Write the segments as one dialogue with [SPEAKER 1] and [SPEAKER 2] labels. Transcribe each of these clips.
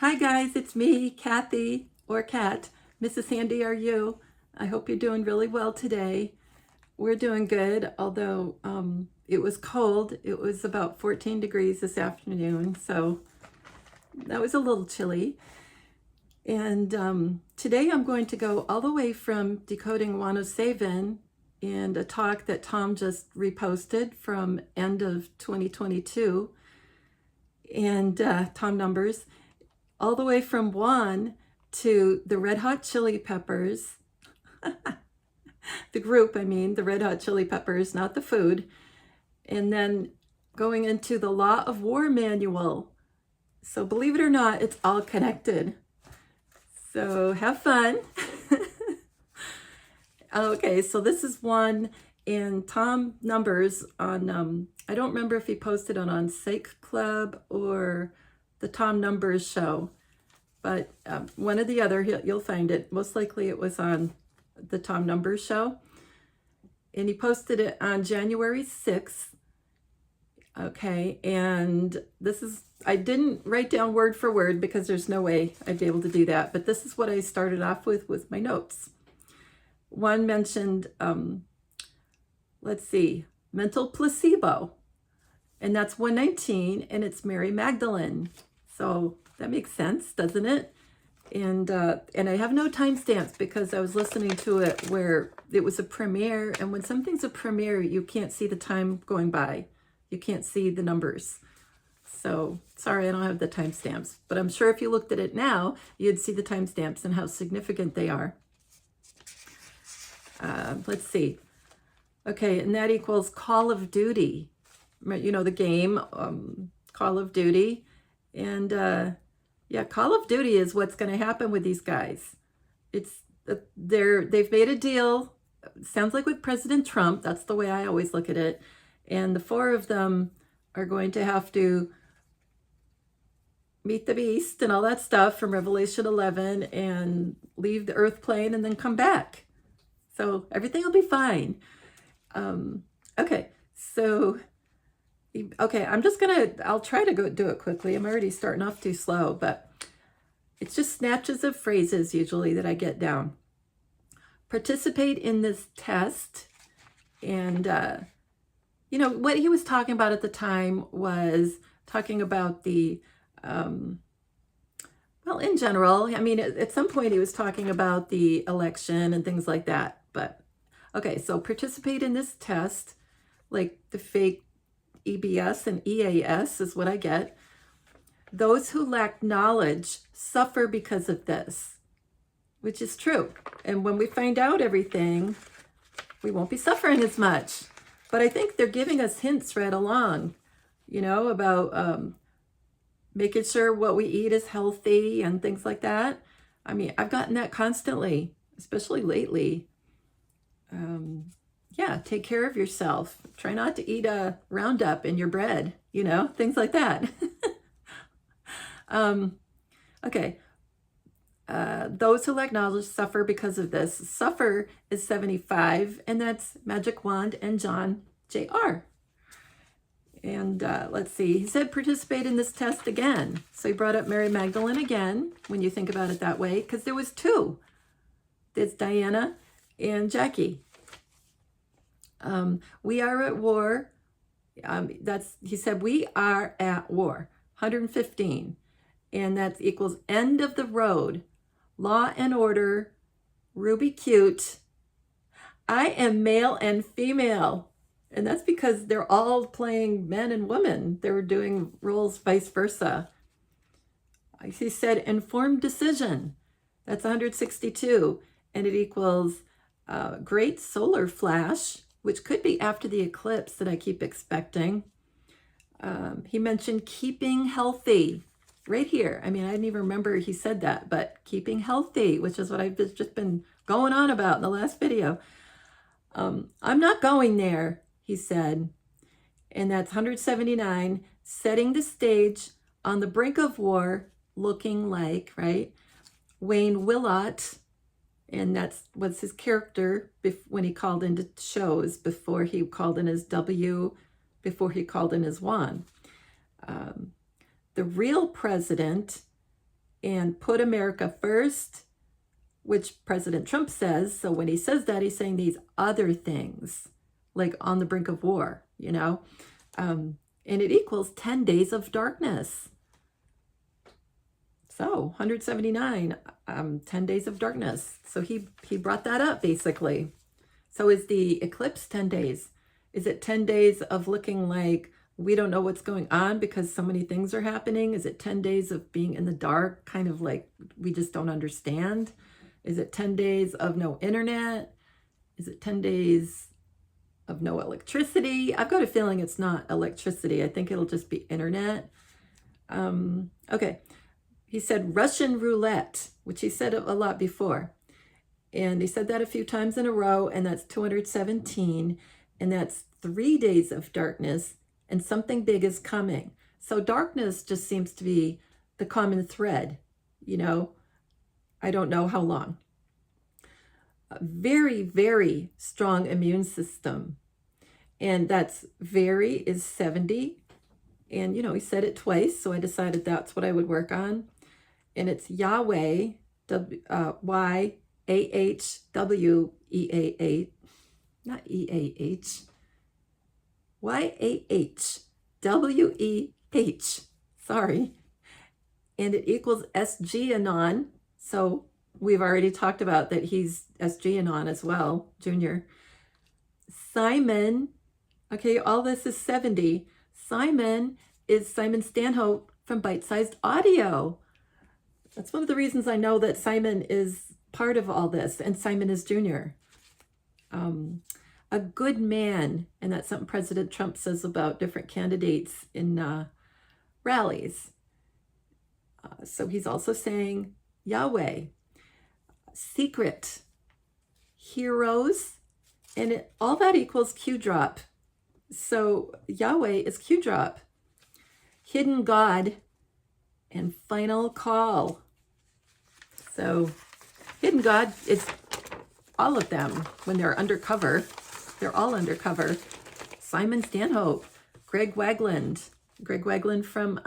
[SPEAKER 1] Hi guys, it's me, Kathy, or Kat, MrsHandyRU. I hope you're doing really well today. We're doing good, although it was cold. It was about 14 degrees this afternoon, so that was a little chilly. And today I'm going to go all the way from Decoding Juan O Savin and a talk that Tom just reposted from end of 2022, and Tom numbers, all the way from Juan to the Red Hot Chili Peppers, the group, I mean, the Red Hot Chili Peppers, not the food, and then going into the Law of War manual. So believe it or not, it's all connected. So have fun. Okay, so this is one, and Tom numbers on, I don't remember if he posted it on Psych Club or the Tom Numbers show, but one or the other, you'll find it. Most likely it was on the Tom Numbers show. And he posted it on January 6th. Okay, and this is, I didn't write down word for word because there's no way I'd be able to do that, but this is what I started off with my notes. One mentioned, let's see, mental placebo, and that's 119, and it's Mary Magdalene. So that makes sense, doesn't it? And I have no timestamps because I was listening to it where it was a premiere, and when something's a premiere, you can't see the time going by. You can't see the numbers. So sorry, I don't have the timestamps, but I'm sure if you looked at it now, you'd see the timestamps and how significant they are. Let's see. Okay, and that equals Call of Duty. You know, the game, Call of Duty. And yeah, Call of Duty is what's going to happen with these guys. It's they've made a deal. Sounds like with President Trump. That's the way I always look at it. And the four of them are going to have to meet the beast and all that stuff from Revelation 11 and leave the earth plane and then come back. So everything will be fine. Okay, so okay, I'll try to go do it quickly. I'm already starting off too slow, but it's just snatches of phrases usually that I get down. Participate in this test. And, you know, what he was talking about at the time was talking about the, well, in general, I mean, at some point he was talking about the election and things like that. But, okay, so participate in this test, like the fake EBS and EAS is what I get. Those who lack knowledge suffer because of this, which is true. And when we find out everything, we won't be suffering as much. But I think they're giving us hints right along, you know, about making sure what we eat is healthy and things like that. I mean, I've gotten that constantly, especially lately. Yeah, take care of yourself. Try not to eat a Roundup in your bread, you know, things like that. Okay. Those who lack knowledge suffer because of this. Suffer is 75, and that's Magic Wand and John Jr. And let's see, he said participate in this test again. So he brought up Mary Magdalene again, when you think about it that way, because there was two. There's Diana and Jackie. We are at war. He said we are at war. 115. And that equals end of the road. Law and order. Ruby cute. I am male and female. And that's because they're all playing men and women. They were doing roles vice versa. He said informed decision. That's 162. And it equals great solar flash, which could be after the eclipse that I keep expecting. He mentioned keeping healthy right here. I mean, I didn't even remember he said that, but keeping healthy, which is what I've just been going on about in the last video. I'm not going there, he said. And that's 179, setting the stage on the brink of war, looking like, right? Wayne Willott. And that's what's his character when he called into shows, before he called in his W, before he called in his Juan. The real president and put America first, which President Trump says. So when he says that, he's saying these other things, like on the brink of war, you know, and it equals 10 days of darkness. So 179, 10 days of darkness. So he brought that up basically. So is the eclipse 10 days? Is it 10 days of looking like we don't know what's going on because so many things are happening? Is it 10 days of being in the dark, kind of like we just don't understand? Is it 10 days of no internet? Is it 10 days of no electricity? I've got a feeling it's not electricity. I think it'll just be internet. Okay. He said Russian roulette, which he said a lot before. And he said that a few times in a row, and that's 217. And that's 3 days of darkness, and something big is coming. So darkness just seems to be the common thread, you know. I don't know how long. A very, very strong immune system. And that's very is 70. And, you know, he said it twice, so I decided that's what I would work on. And it's Yahweh, Y-A-H-W-E-A-H, not E-A-H, Y-A-H-W-E-H, sorry. And it equals S-G Anon. So we've already talked about that he's S-G Anon as well, Junior. Simon, okay, all this is 70. Simon is Simon Stanhope from Bite Sized Audio. That's one of the reasons I know that Simon is part of all this, and Simon is Junior. A good man, and that's something President Trump says about different candidates in rallies. So he's also saying Yahweh, secret, heroes, and all that equals Q drop. So Yahweh is Q drop, hidden God, and final call. So hidden God is all of them when they're undercover. They're all undercover. Simon Stanhope, Greg Wagland from,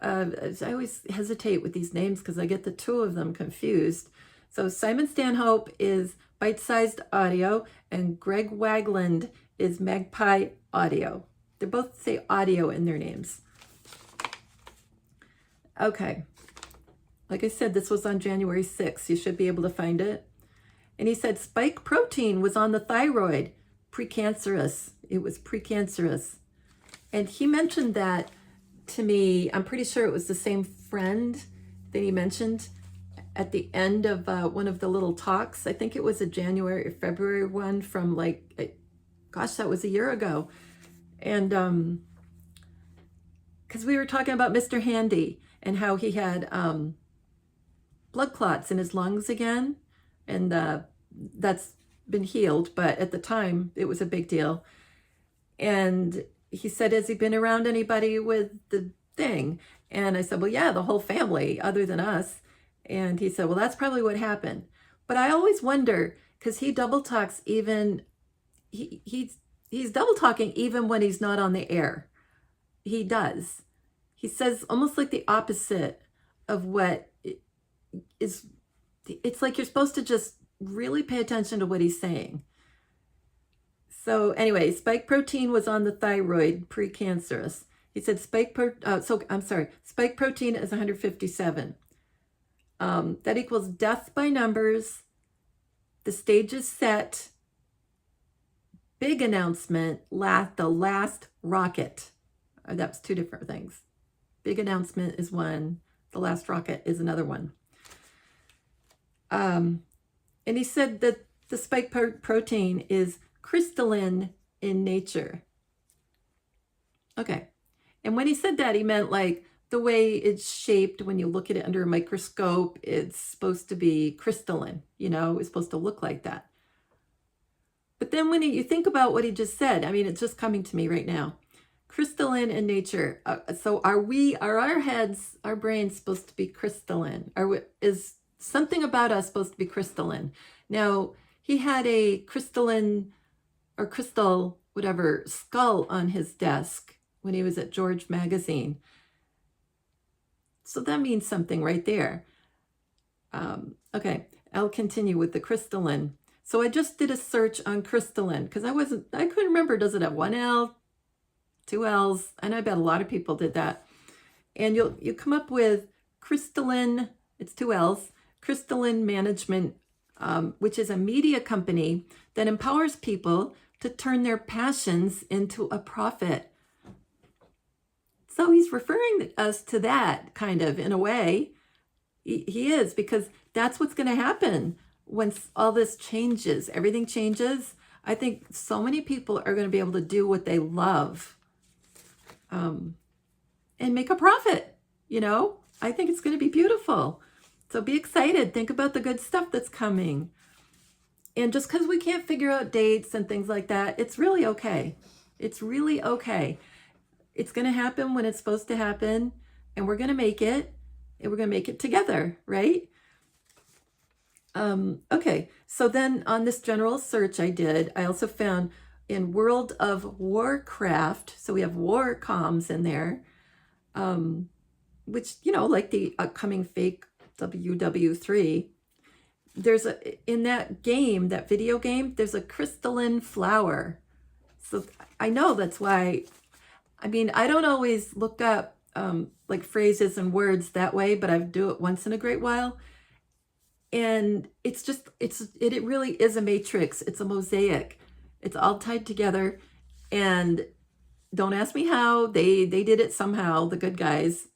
[SPEAKER 1] I always hesitate with these names because I get the two of them confused. So Simon Stanhope is Bite Sized Audio, and Greg Wagland is Magpie Audio. They both say audio in their names. Okay. Like I said, this was on January 6th. You should be able to find it. And he said spike protein was on the thyroid, precancerous. It was precancerous. And he mentioned that to me. I'm pretty sure it was the same friend that he mentioned at the end of one of the little talks. I think it was a January or February one from like, gosh, that was a year ago. And because we were talking about Mr. Handy and how he had blood clots in his lungs again. And that's been healed, but at the time it was a big deal. And he said, has he been around anybody with the thing? And I said, well, yeah, the whole family other than us. And he said, well, that's probably what happened. But I always wonder, because he double talks even, he's double talking even when he's not on the air. He does. He says almost like the opposite of what is. It's like you're supposed to just really pay attention to what he's saying. So anyway, spike protein was on the thyroid, precancerous. He said spike protein is 157. That equals death by numbers. The stage is set. Big announcement, the last rocket. That's two different things. Big announcement is one. The last rocket is another one. And he said that the spike protein is crystalline in nature. Okay. And when he said that, he meant like the way it's shaped when you look at it under a microscope, it's supposed to be crystalline, you know, it's supposed to look like that. But then when you think about what he just said, I mean, it's just coming to me right now. Crystalline in nature. So are our heads, our brains supposed to be crystalline? Is something about us supposed to be crystalline? Now, he had a crystalline or crystal, whatever, skull on his desk when he was at George Magazine. So that means something right there. Okay, I'll continue with the crystalline. So I just did a search on crystalline because I couldn't remember, does it have one L, two L's? And I bet a lot of people did that. And you come up with crystalline, it's two L's, Crystalline Management, which is a media company that empowers people to turn their passions into a profit. So he's referring us to that kind of, in a way. He is, because that's what's going to happen when all this changes. Everything changes. I think so many people are going to be able to do what they love and make a profit. I think it's going to be beautiful. So be excited. Think about the good stuff that's coming. And just because we can't figure out dates and things like that, it's really okay. It's really okay. It's going to happen when it's supposed to happen, and we're going to make it, and we're going to make it together, right? Okay, so then on this general search I did, I also found in World of Warcraft, so we have war comms in there, which, like the upcoming fake WW3, in that game, that video game, there's a crystalline flower. So I know that's why, I don't always look up like phrases and words that way, but I do it once in a great while. And it really is a matrix. It's a mosaic. It's all tied together. And don't ask me how. They did it somehow, the good guys.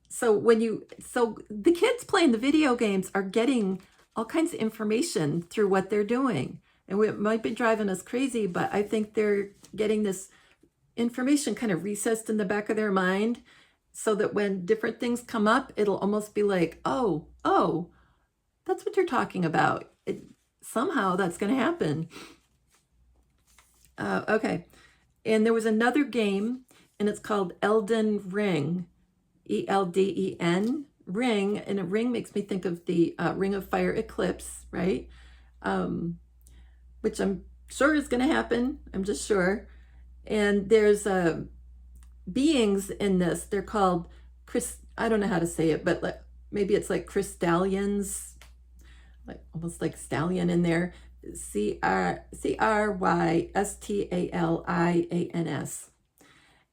[SPEAKER 1] So the kids playing the video games are getting all kinds of information through what they're doing. And it might be driving us crazy, but I think they're getting this information kind of recessed in the back of their mind, so that when different things come up, it'll almost be like, oh, that's what you're talking about. Somehow that's going to happen. Okay. And there was another game, and it's called Elden Ring, ELDEN, Ring. And a ring makes me think of the Ring of Fire eclipse, right? Which I'm sure is going to happen. I'm just sure. And there's beings in this. They're called I don't know how to say it, but maybe it's like crystallians, like almost like stallion in there. CRYSTALIANS.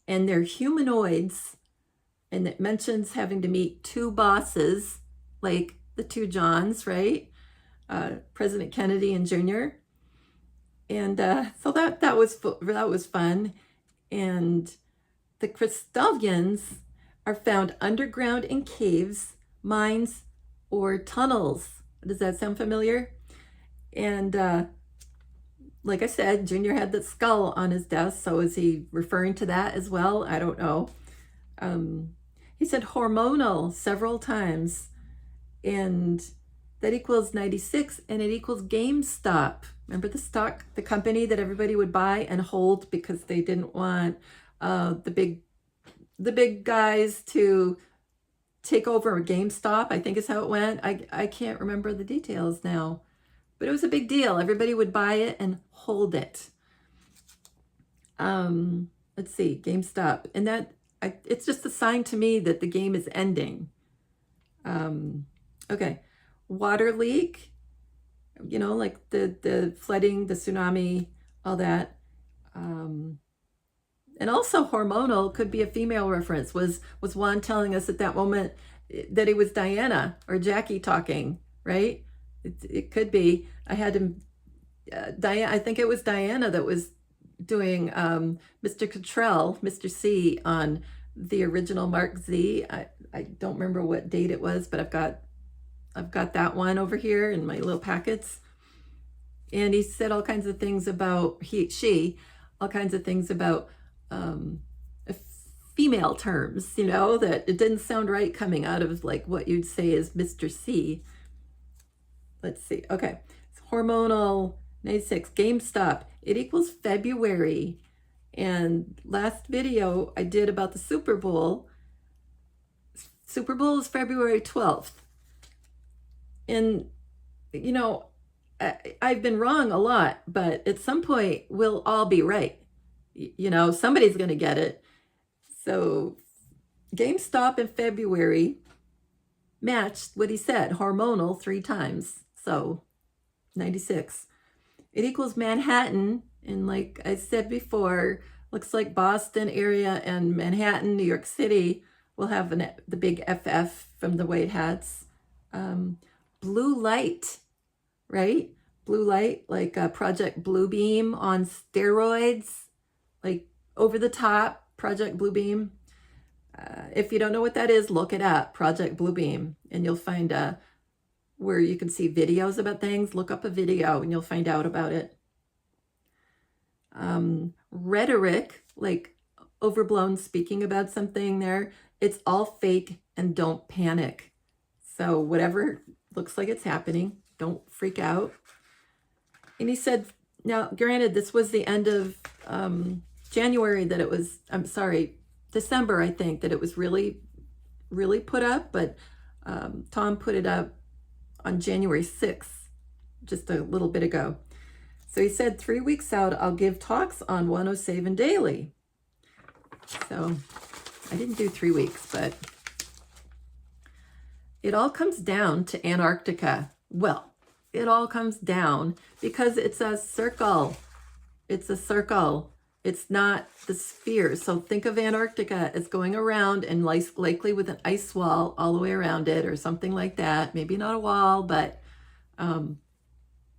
[SPEAKER 1] And they're humanoids, and it mentions having to meet two bosses, like the two Johns, right? President Kennedy and Jr. And so that was fun. And the crystallians are found underground in caves, mines, or tunnels. Does that sound familiar? And like I said, Junior had that skull on his desk. So is he referring to that as well? I don't know. He said hormonal several times, and that equals 96, and it equals GameStop. Remember the company that everybody would buy and hold because they didn't want the big guys to take over a GameStop, I think is how it went. I can't remember the details now, but it was a big deal. Everybody would buy it and hold it. Let's see, GameStop. And it's just a sign to me that the game is ending. Okay, water leak, like the flooding, the tsunami, all that. And also hormonal could be a female reference. Was Juan telling us at that moment that it was Diana or Jackie talking, right? It could be. I had him, Diana. I think it was Diana that was doing Mr. Cottrell, Mr. C, on the original Mark Z. I don't remember what date it was, but I've got that one over here in my little packets. And he said all kinds of things about all kinds of things about female terms, that it didn't sound right coming out of like what you'd say is Mr. C. Let's see. Okay. It's hormonal 96, GameStop. It equals February. And last video I did about the Super Bowl. Super Bowl is February 12th. And, I've been wrong a lot, but at some point we'll all be right. Somebody's going to get it. So GameStop in February matched what he said, hormonal 3 times. So 96. It equals Manhattan. And like I said before, looks like Boston area and Manhattan, New York City will have the big FF from the white hats. Blue light, right? Blue light, like Project Bluebeam on steroids, like over the top, Project Bluebeam. If you don't know what that is, look it up, Project Bluebeam, and you'll find where you can see videos about things. Look up a video and you'll find out about it. Rhetoric, like overblown speaking about something there, it's all fake and don't panic. So whatever looks like it's happening, don't freak out. And he said, now granted, this was the end of January that it was, I'm sorry, December, I think, that it was really, really put up, but Tom put it up on January 6th, just a little bit ago. So he said, 3 weeks out, I'll give talks on Juan O Savin daily. So I didn't do 3 weeks, but it all comes down to Antarctica. Well, it all comes down because it's a circle. It's a circle. It's not the sphere. So think of Antarctica as going around and likely with an ice wall all the way around it or something like that. Maybe not a wall, but, and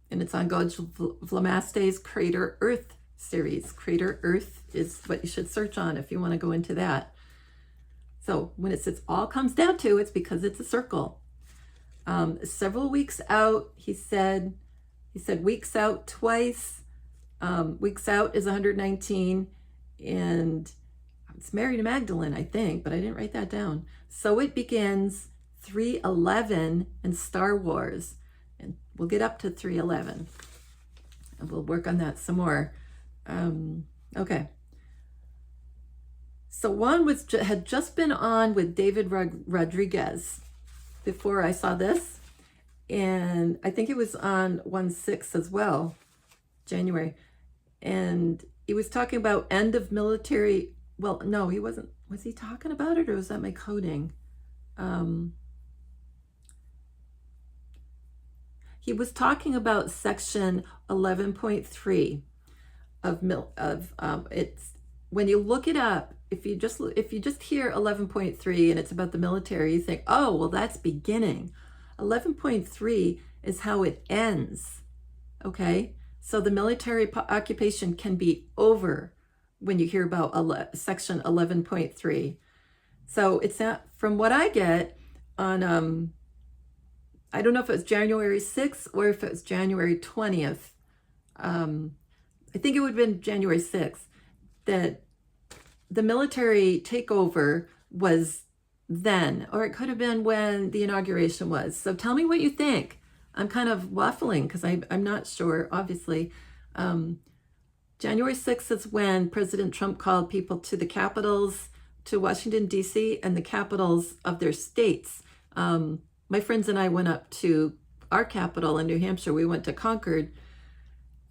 [SPEAKER 1] it's on Gauge Vlamaste's Crater Earth series. Crater Earth is what you should search on if you want to go into that. So when it says all comes down to, it's because it's a circle. Several weeks out, he said weeks out twice. Weeks out is 119, and it's Mary to Magdalene, I think, but I didn't write that down. So it begins 311 and Star Wars, and we'll get up to 311, and we'll work on that some more. Okay. So Juan had just been on with David Rodriguez before I saw this, and I think it was on 1/6 as well, January. And he was talking about end of military. Well, no, he wasn't. Was he talking about it, or was that my coding? He was talking about section 11.3 of it's, when you look it up, if you just hear 11.3 and it's about the military, you think, oh, well, that's beginning. 11.3 is how it ends. Okay. So the military occupation can be over when you hear about section 11.3. So it's not, from what I get on, I don't know if it was January 6th or if it was January 20th. I think it would have been January 6th that the military takeover was then, or it could have been when the inauguration was. So tell me what you think. I'm kind of waffling because I'm not sure, obviously. January 6th is when President Trump called people to the capitals, to Washington, D.C., and the capitals of their states. My friends and I went up to our capital in New Hampshire. We went to Concord.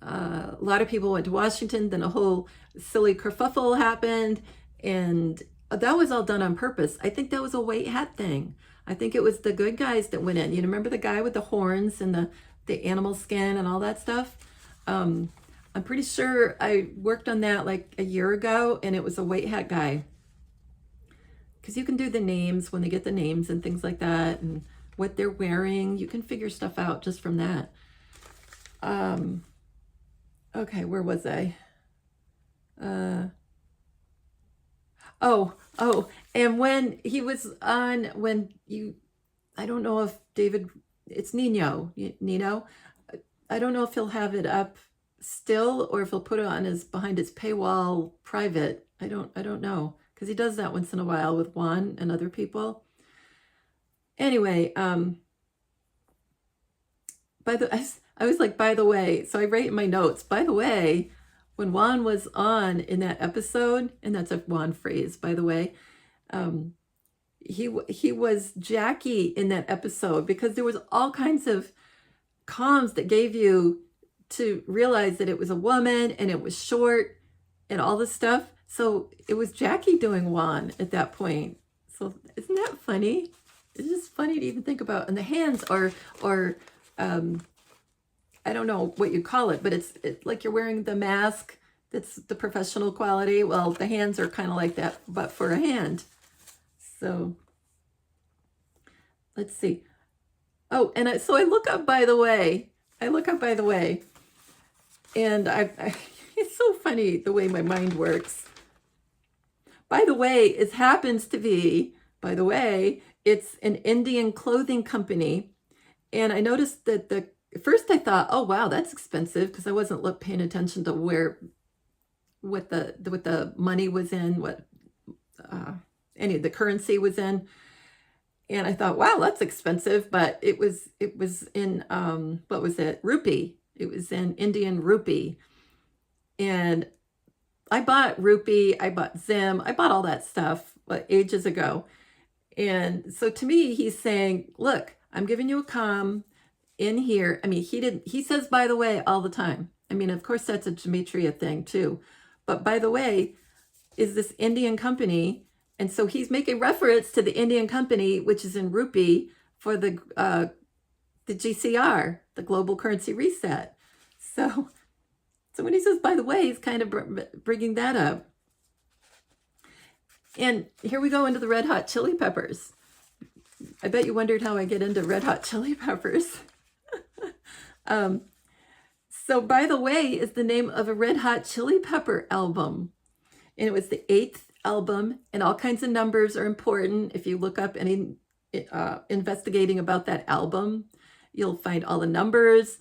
[SPEAKER 1] A lot of people went to Washington. Then a whole silly kerfuffle happened. And that was all done on purpose. I think that was a white hat thing. I think it was the good guys that went in. You remember the guy with the horns and the animal skin and all that stuff? I'm pretty sure I worked on that like a year ago, and it was a white hat guy. Because you can do the names when they get the names and things like that, and what they're wearing. You can figure stuff out just from that. Okay, where was I? And when he was on, I don't know if David, it's Nino, I don't know if he'll have it up still or if he'll put it on behind his paywall private. I don't know, because he does that once in a while with Juan and other people. Anyway, I was like, by the way, so I write in my notes, by the way, when Juan was on in that episode, and that's a Juan phrase, by the way, he was Jackie in that episode, because there was all kinds of comms that gave you to realize that it was a woman and it was short and all this stuff. So it was Jackie doing Juan at that point. So isn't that funny? It's just funny to even think about. And the hands are, I don't know what you call it, but it's like you're wearing the mask. That's the professional quality. Well, the hands are kind of like that, but for a hand. So let's see. Oh, and so I look up, by the way. And it's so funny the way my mind works. By the way, it happens to be, it's an Indian clothing company. And I noticed that at first I thought, oh, wow, that's expensive, because I wasn't paying attention to what the money was in, what any of the currency was in. And I thought, wow, that's expensive. But it was in, what was it? Rupee. It was in Indian rupee. And I bought rupee, I bought Zim, I bought all that stuff ages ago. And so to me, he's saying, look, I'm giving you a comm in here. I mean, he says, by the way, all the time. I mean, of course, that's a gematria thing too. But by the way, is this Indian company. And so he's making reference to the Indian company, which is in rupee, for the GCR, the global currency reset. So when he says, by the way, he's kind of bringing that up. And here we go into the Red Hot Chili Peppers. I bet you wondered how I get into Red Hot Chili Peppers. So by the way is the name of a Red Hot Chili Pepper album. And it was the 8th album, and all kinds of numbers are important. If you look up any investigating about that album, you'll find all the numbers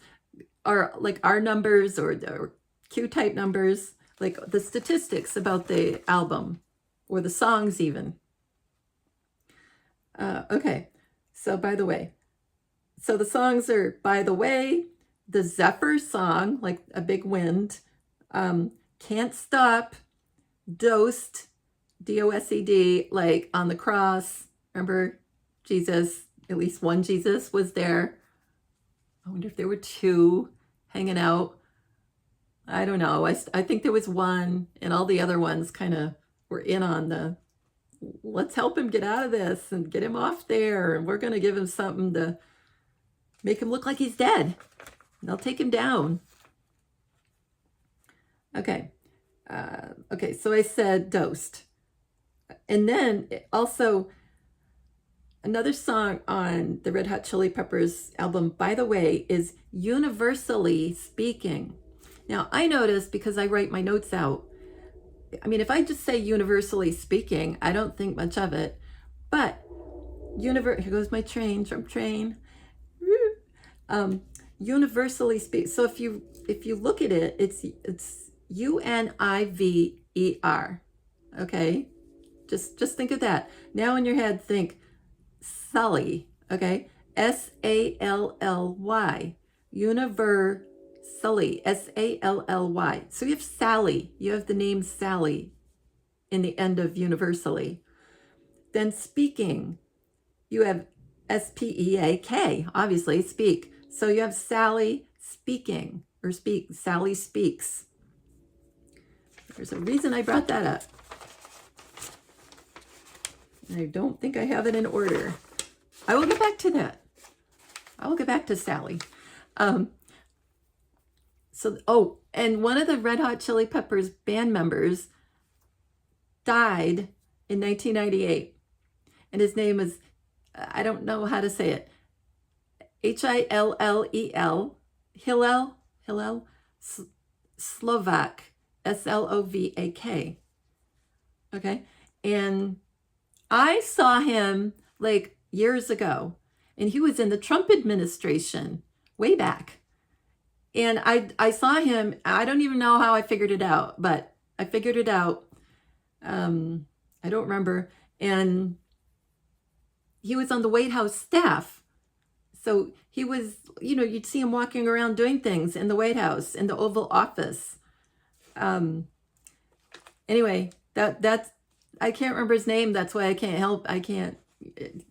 [SPEAKER 1] are like our numbers or Q-type numbers, like the statistics about the album or the songs even. Okay, so by the way. So the songs are, by the way, the Zephyr song, like a big wind, Can't Stop, Dosed, D-O-S-E-D, like on the cross. Remember Jesus, at least one Jesus was there. I wonder if there were two hanging out. I don't know. I think there was one, and all the other ones kind of were in on the, let's help him get out of this and get him off there. And we're going to give him something to make him look like he's dead. And they'll take him down. Okay. Okay, so I said Dosed. And then also another song on the Red Hot Chili Peppers album, by the way, is Universally Speaking. Now, I noticed, because I write my notes out, I mean, if I just say universally speaking, I don't think much of it. But here goes my train. Universally speak. So if you look at it, it's U-N-I-V-E-R. Okay, just think of that. Now in your head, think Sully. Okay, S-A-L-L-Y. Universally, S-A-L-L-Y. So you have Sally. You have the name Sally in the end of universally. Then speaking, you have S-P-E-A-K, obviously, speak. So you have Sally speaking, or Sally speaks. There's a reason I brought that up. I don't think I have it in order. I will get back to that. I will get back to Sally. And one of the Red Hot Chili Peppers band members died in 1998. And his name is, I don't know how to say it, H-I-L-L-E-L, Hillel, Slovak, S-L-O-V-A-K. Okay, and I saw him like years ago, and he was in the Trump administration way back. And I saw him, I don't even know how I figured it out, but I figured it out. I don't remember. And he was on the White House staff. So he was, you'd see him walking around doing things in the White House, in the Oval Office. Anyway, that's, I can't remember his name. That's why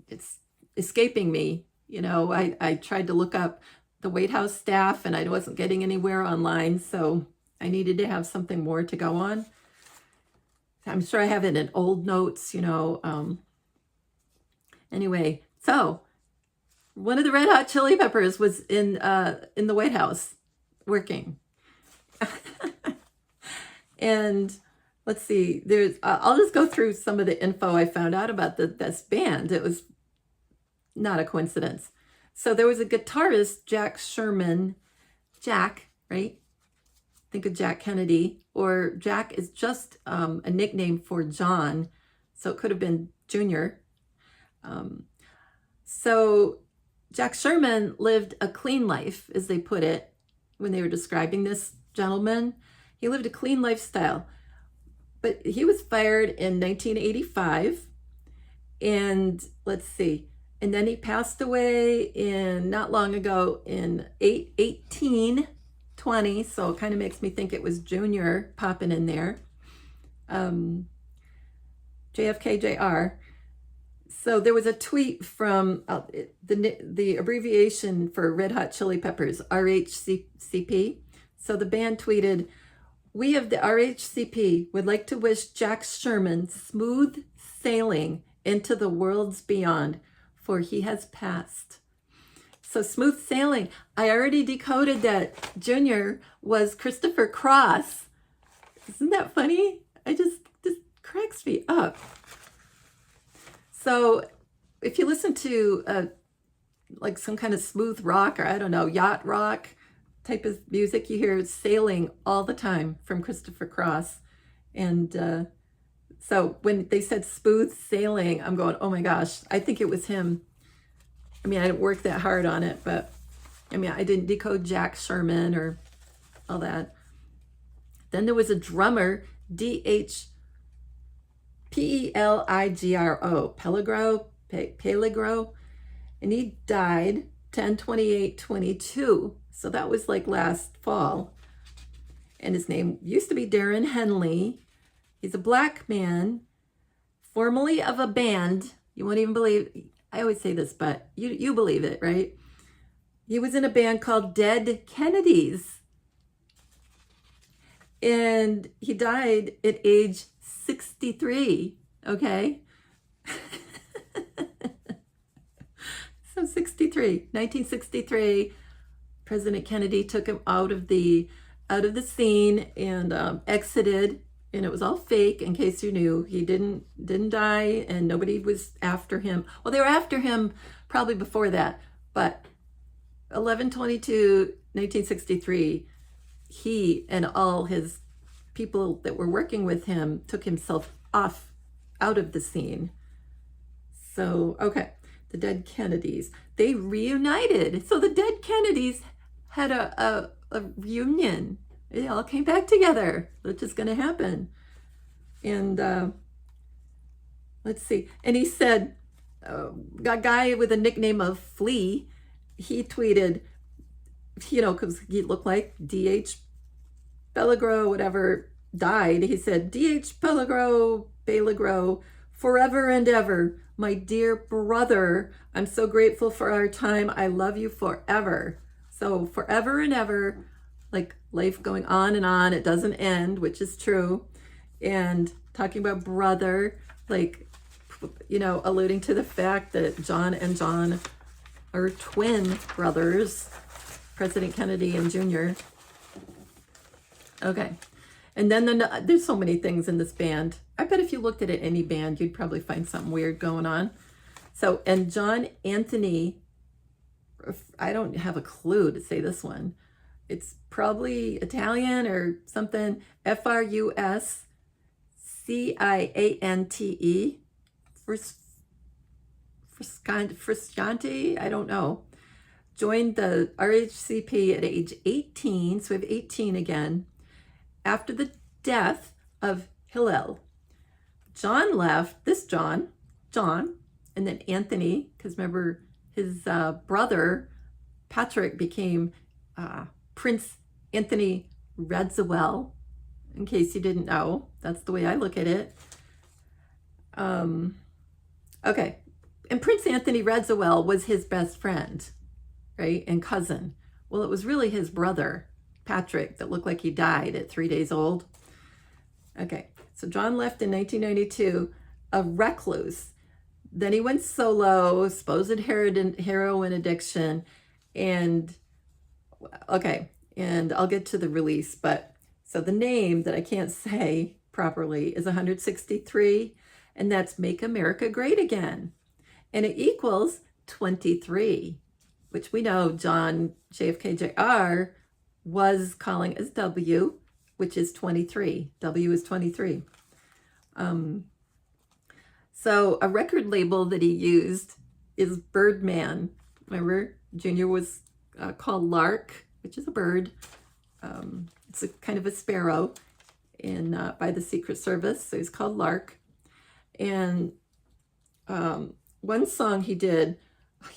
[SPEAKER 1] it's escaping me. I tried to look up the White House staff, and I wasn't getting anywhere online. So I needed to have something more to go on. I'm sure I have it in old notes, Anyway, so one of the Red Hot Chili Peppers was in the White House working. And let's see, I'll just go through some of the info I found out about this band. It was not a coincidence. So there was a guitarist, Jack Sherman. Jack, right? Think of Jack Kennedy. Or Jack is just a nickname for John. So it could have been Junior. So Jack Sherman lived a clean life, as they put it, when they were describing this gentleman. He lived a clean lifestyle. But he was fired in 1985. And let's see. And then he passed away not long ago in 1820. So it kind of makes me think it was Junior popping in there. JFK Jr. So there was a tweet from the abbreviation for Red Hot Chili Peppers, RHCP. So the band tweeted, "We of the RHCP would like to wish Jack Sherman smooth sailing into the worlds beyond, for he has passed." So smooth sailing. I already decoded that Junior was Christopher Cross. Isn't that funny? This cracks me up. So if you listen to like some kind of smooth rock, or I don't know, yacht rock type of music, you hear sailing all the time from Christopher Cross. And so when they said smooth sailing, I'm going, oh my gosh, I think it was him. I mean, I didn't work that hard on it, but I mean, I didn't decode Jack Sherman or all that. Then there was a drummer, Peligro, Peligro, and he died 10/28/22. So that was like last fall. And his name used to be Darren Henley. He's a black man, formerly of a band. You won't even believe, I always say this, but you believe it, right? He was in a band called Dead Kennedys. And he died at age 63, okay? So 63, 1963, President Kennedy took him out of the scene and exited, and it was all fake. In case you knew, he didn't die, and nobody was after him. Well, they were after him probably before that, but 11/22/1963, he and all his people that were working with him took himself out of the scene. So, okay, the Dead Kennedys, they reunited. So the Dead Kennedys had a reunion. They all came back together, which is going to happen. And let's see. And he said, a guy with a nickname of Flea, he tweeted, because he looked like D.H. Peligro, whatever, died. He said, D.H. Peligro, forever and ever, my dear brother, I'm so grateful for our time. I love you forever. So forever and ever, like life going on and on, it doesn't end, which is true. And talking about brother, like, alluding to the fact that John and John are twin brothers, President Kennedy and Junior. Okay. And then there's so many things in this band. I bet if you looked at any band, you'd probably find something weird going on. So, and John Anthony, I don't have a clue to say this one. It's probably Italian or something. Frusciante. Frusciante, I don't know. Joined the RHCP at age 18, so we have 18 again, after the death of Hillel. John left, John, and then Anthony, because remember his brother, Patrick, became Prince Anthony Radziwill, in case you didn't know. That's the way I look at it. Okay, and Prince Anthony Radziwill was his best friend, right, and cousin. Well, it was really his brother, Patrick, that looked like he died at 3 days old. Okay, so John left in 1992, a recluse. then he went solo, supposed heroin addiction, and okay, and I'll get to the release, but so the name that I can't say properly is 163, and that's Make America Great Again. And it equals 23, which we know John JFK Jr. was calling as W, which is 23. W is 23. So a record label that he used is Birdman. Remember, Junior was called Lark, which is a bird. It's a kind of a sparrow in by the Secret Service, so he's called Lark. And one song he did,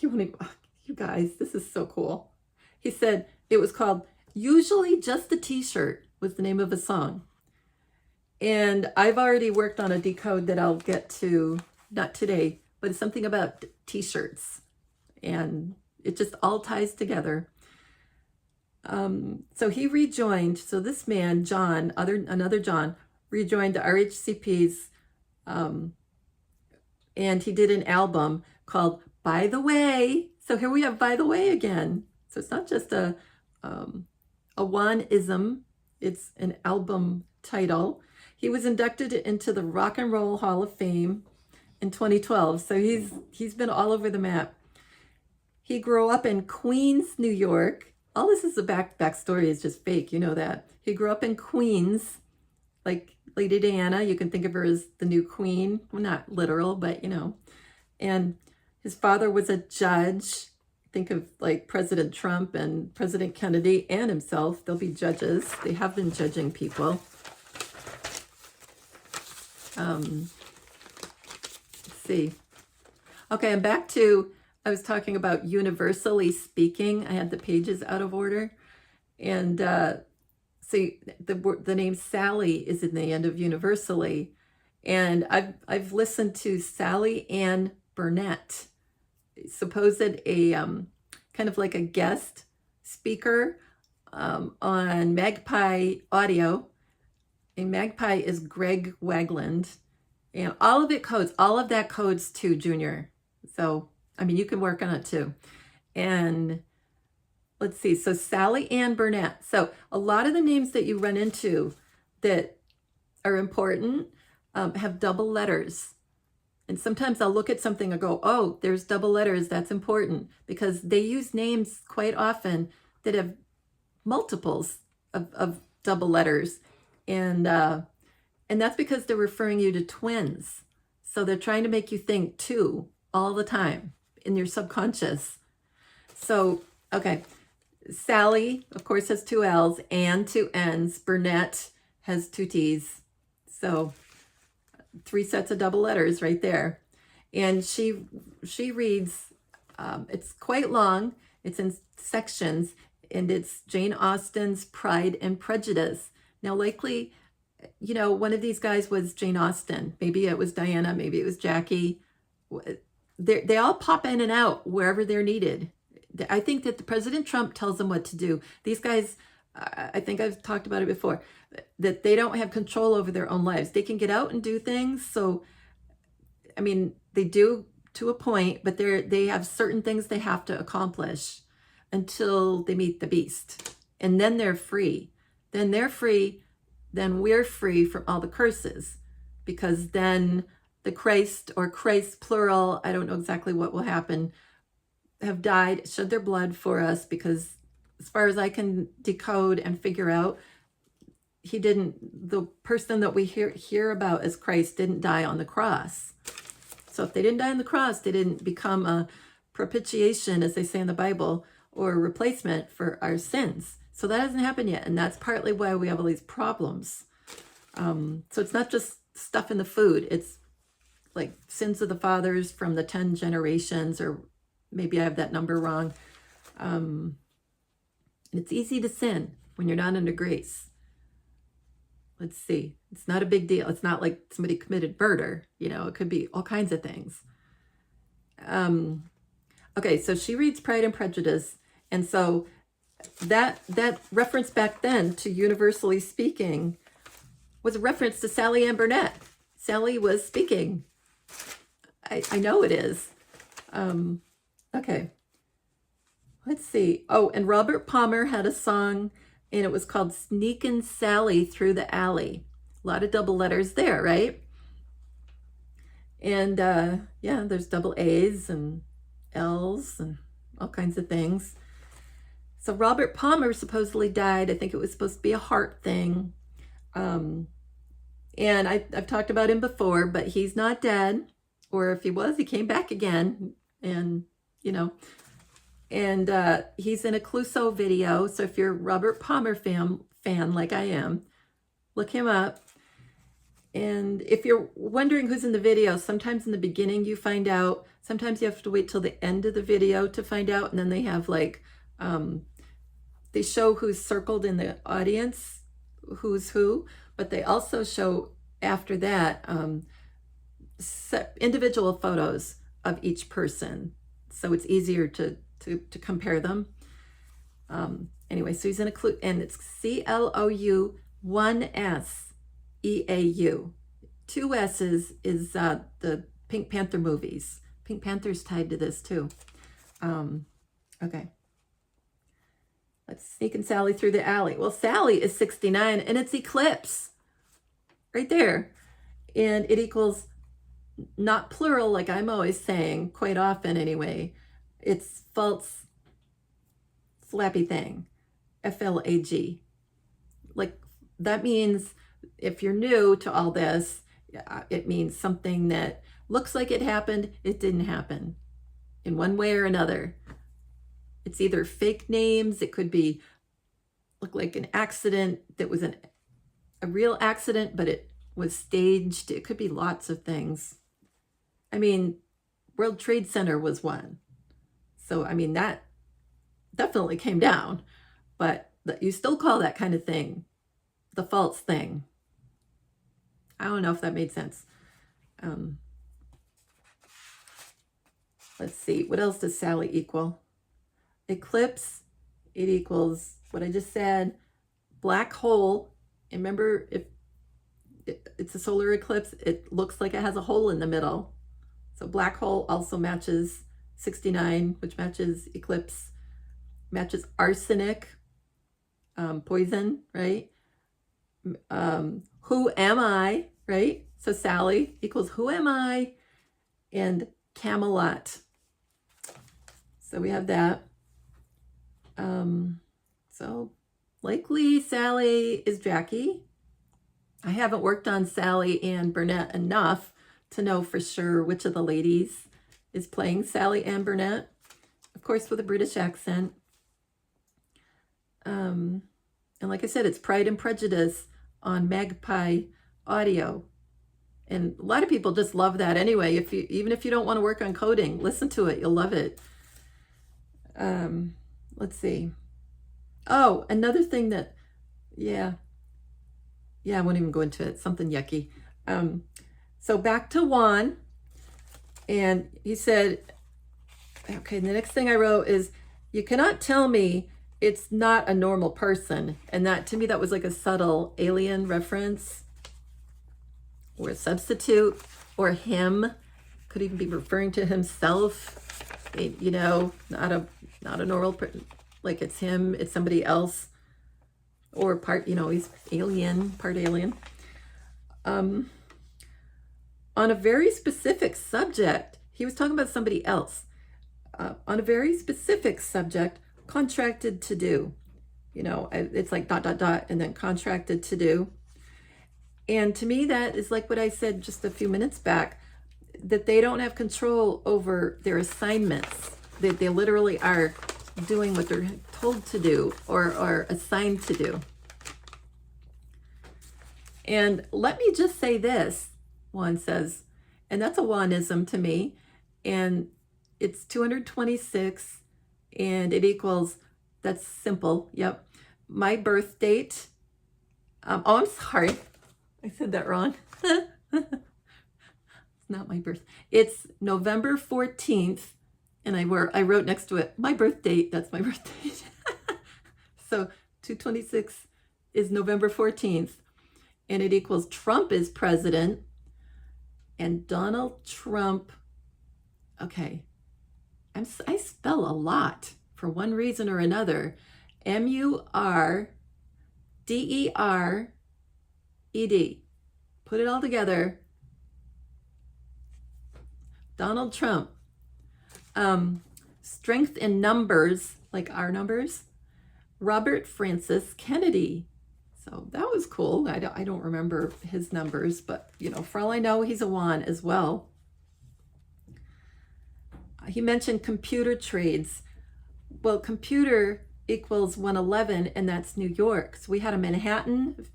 [SPEAKER 1] you guys, this is so cool. He said it was called Usually Just a T-Shirt was the name of a song. And I've already worked on a decode that I'll get to, not today, but it's something about T-shirts. And it just all ties together. So he rejoined, so this man, John, another John, rejoined the RHCP's, and he did an album called By the Way. So here we have By the Way again. So it's not just a one-ism, it's an album title. He was inducted into the Rock and Roll Hall of Fame in 2012. So he's been all over the map. He grew up in Queens, New York. All this is the backstory is just fake, you know that. He grew up in Queens, like Lady Diana. You can think of her as the new queen. Well, not literal, but you know. And his father was a judge. Think of like President Trump and President Kennedy and himself. They'll be judges. They have been judging people. Let's see. Okay, I'm back to, I was talking about universally speaking. I had the pages out of order. And see, the name Sally is in the end of universally. And I've listened to Sally Ann Burnett, supposed a kind of like a guest speaker on Magpie Audio. And Magpie is Greg Wagland. And all of it codes, all of that codes too, Junior. So, I mean, you can work on it too. And let's see, so Sally Ann Burnett. So a lot of the names that you run into that are important have double letters. And sometimes I'll look at something and go, oh, there's double letters, that's important. Because they use names quite often that have multiples of double letters. And that's because they're referring you to twins. So they're trying to make you think two all the time in your subconscious. So, okay. Sally, of course, has two L's and two N's. Burnett has two T's. So 3 sets of double letters right there. And she reads, it's quite long. It's in sections, and it's Jane Austen's Pride and Prejudice. Now, likely, you know, one of these guys was Jane Austen. Maybe it was Diana. Maybe it was Jackie. They all pop in and out wherever they're needed. I think that the President Trump tells them what to do. These guys, I think I've talked about it before, that they don't have control over their own lives. They can get out and do things. So, I mean, they do to a point, but they have certain things they have to accomplish until they meet the beast. And then they're free. Then they're free. Then we're free from all the curses. Because then the Christ, or Christ plural, I don't know exactly what will happen, have died, shed their blood for us, because as far as I can decode and figure out, the person that we hear about as Christ didn't die on the cross. So if they didn't die on the cross, they didn't become a propitiation, as they say in the Bible, or a replacement for our sins. So that hasn't happened yet. And that's partly why we have all these problems. So it's not just stuff in the food. It's like sins of the fathers from the 10 generations, or maybe I have that number wrong. It's easy to sin when you're not under grace. Let's see. It's not a big deal. It's not like somebody committed murder. You know, it could be all kinds of things. Okay, so she reads Pride and Prejudice. And so that reference back then to universally speaking was a reference to Sally Ann Burnett. Sally was speaking. I know it is. Okay. Let's see. Oh, and Robert Palmer had a song, and it was called Sneakin' Sally Through the Alley. A lot of double letters there, right? And yeah, there's double A's and L's and all kinds of things. So Robert Palmer supposedly died. I think it was supposed to be a heart thing. And I've talked about him before, but he's not dead. Or if he was, he came back again. And, you know, and he's in a Clouseau video. So if you're a Robert Palmer fan like I am, look him up. And if you're wondering who's in the video, sometimes in the beginning you find out. Sometimes you have to wait till the end of the video to find out. And then they have like, they show who's circled in the audience, who's who. But they also show after that individual photos of each person. So it's easier to compare them. Anyway, so he's in a clue, and it's CLOU 1SEAU. 2 S's is the Pink Panther movies. Pink Panther's tied to this too. Okay. Let's Sneakin' Sally Through the Alley. Well, Sally is 69, and it's eclipse right there. And it equals not plural, like I'm always saying, quite often anyway. It's false flappy thing, FLAG. Like that means if you're new to all this, it means something that looks like it happened, it didn't happen in one way or another. It's either fake names, it could be look like an accident that was a real accident, but it was staged. It could be lots of things. I mean, World Trade Center was one. So, I mean, that definitely came down, but you still call that kind of thing the false thing. I don't know if that made sense. Let's see, what else does Sally equal? Eclipse, it equals what I just said. Black hole, and remember, if it's a solar eclipse, it looks like it has a hole in the middle. So black hole also matches 69, which matches eclipse, matches arsenic, poison, right? Who am I, right? So Sally equals who am I, and Camelot. So we have that. So likely Sally is Jackie. I haven't worked on Sally and Burnett enough to know for sure which of the ladies is playing Sally and Burnett. Of course, with a British accent. And like I said, it's Pride and Prejudice on Magpie Audio. And a lot of people just love that anyway. Even if you don't want to work on coding, listen to it. You'll love it. Let's see. Oh, another thing that, yeah, I won't even go into it. Something yucky. So back to Juan, and he said, okay, the next thing I wrote is, you cannot tell me it's not a normal person. And that, to me, that was like a subtle alien reference, or a substitute, or him, could even be referring to himself, you know, not a normal person, like it's him, it's somebody else, or part, you know, he's alien, part alien. On a very specific subject, he was talking about somebody else. On a very specific subject, contracted to do, you know, it's like ... and then contracted to do. And to me, that is like what I said just a few minutes back, that they don't have control over their assignments. They literally are doing what they're told to do, or assigned to do. And let me just say this, Juan says, and that's a Juanism to me, and it's 226, and it equals, that's simple, yep, my birth date. Oh, I'm sorry, I said that wrong. It's not my birth. It's November 14th, and I wrote next to it, my birth date, that's my birth date. So 226 is November 14th, and it equals Trump is president, and Donald Trump Okay, I spell a lot for one reason or another. Murdered. Put it all together. Donald Trump. Strength in numbers, like our numbers. Robert Francis Kennedy. So that was cool. I don't remember his numbers, but for all I know, he's a Juan as well. He mentioned computer trades. Well, computer equals 111, and that's New York. So we had a Manhattan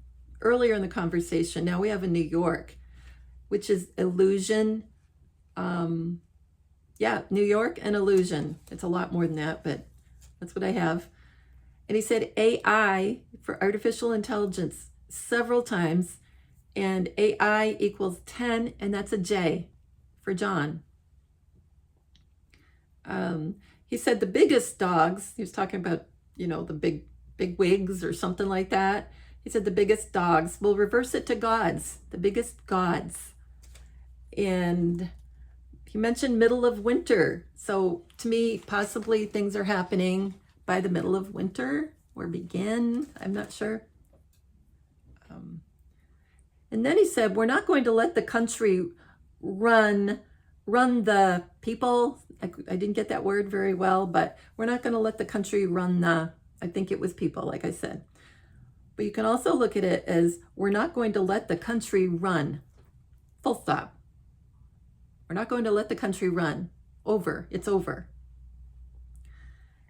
[SPEAKER 1] earlier in the conversation. Now we have a New York, which is illusion. Yeah, New York and illusion. It's a lot more than that, but that's what I have. And he said AI for artificial intelligence several times, and AI equals 10, and that's a J for John. He said the biggest dogs, he was talking about, the big wigs or something like that. He said the biggest dogs, we'll reverse it to gods, the biggest gods. And he mentioned middle of winter. So to me, possibly things are happening by the middle of winter or begin, I'm not sure. And then he said, we're not going to let the country run the people. I didn't get that word very well, but we're not going to let the country run I think it was people, like I said. But you can also look at it as we're not going to let the country run. Full stop. We're not going to let the country run. Over. It's over.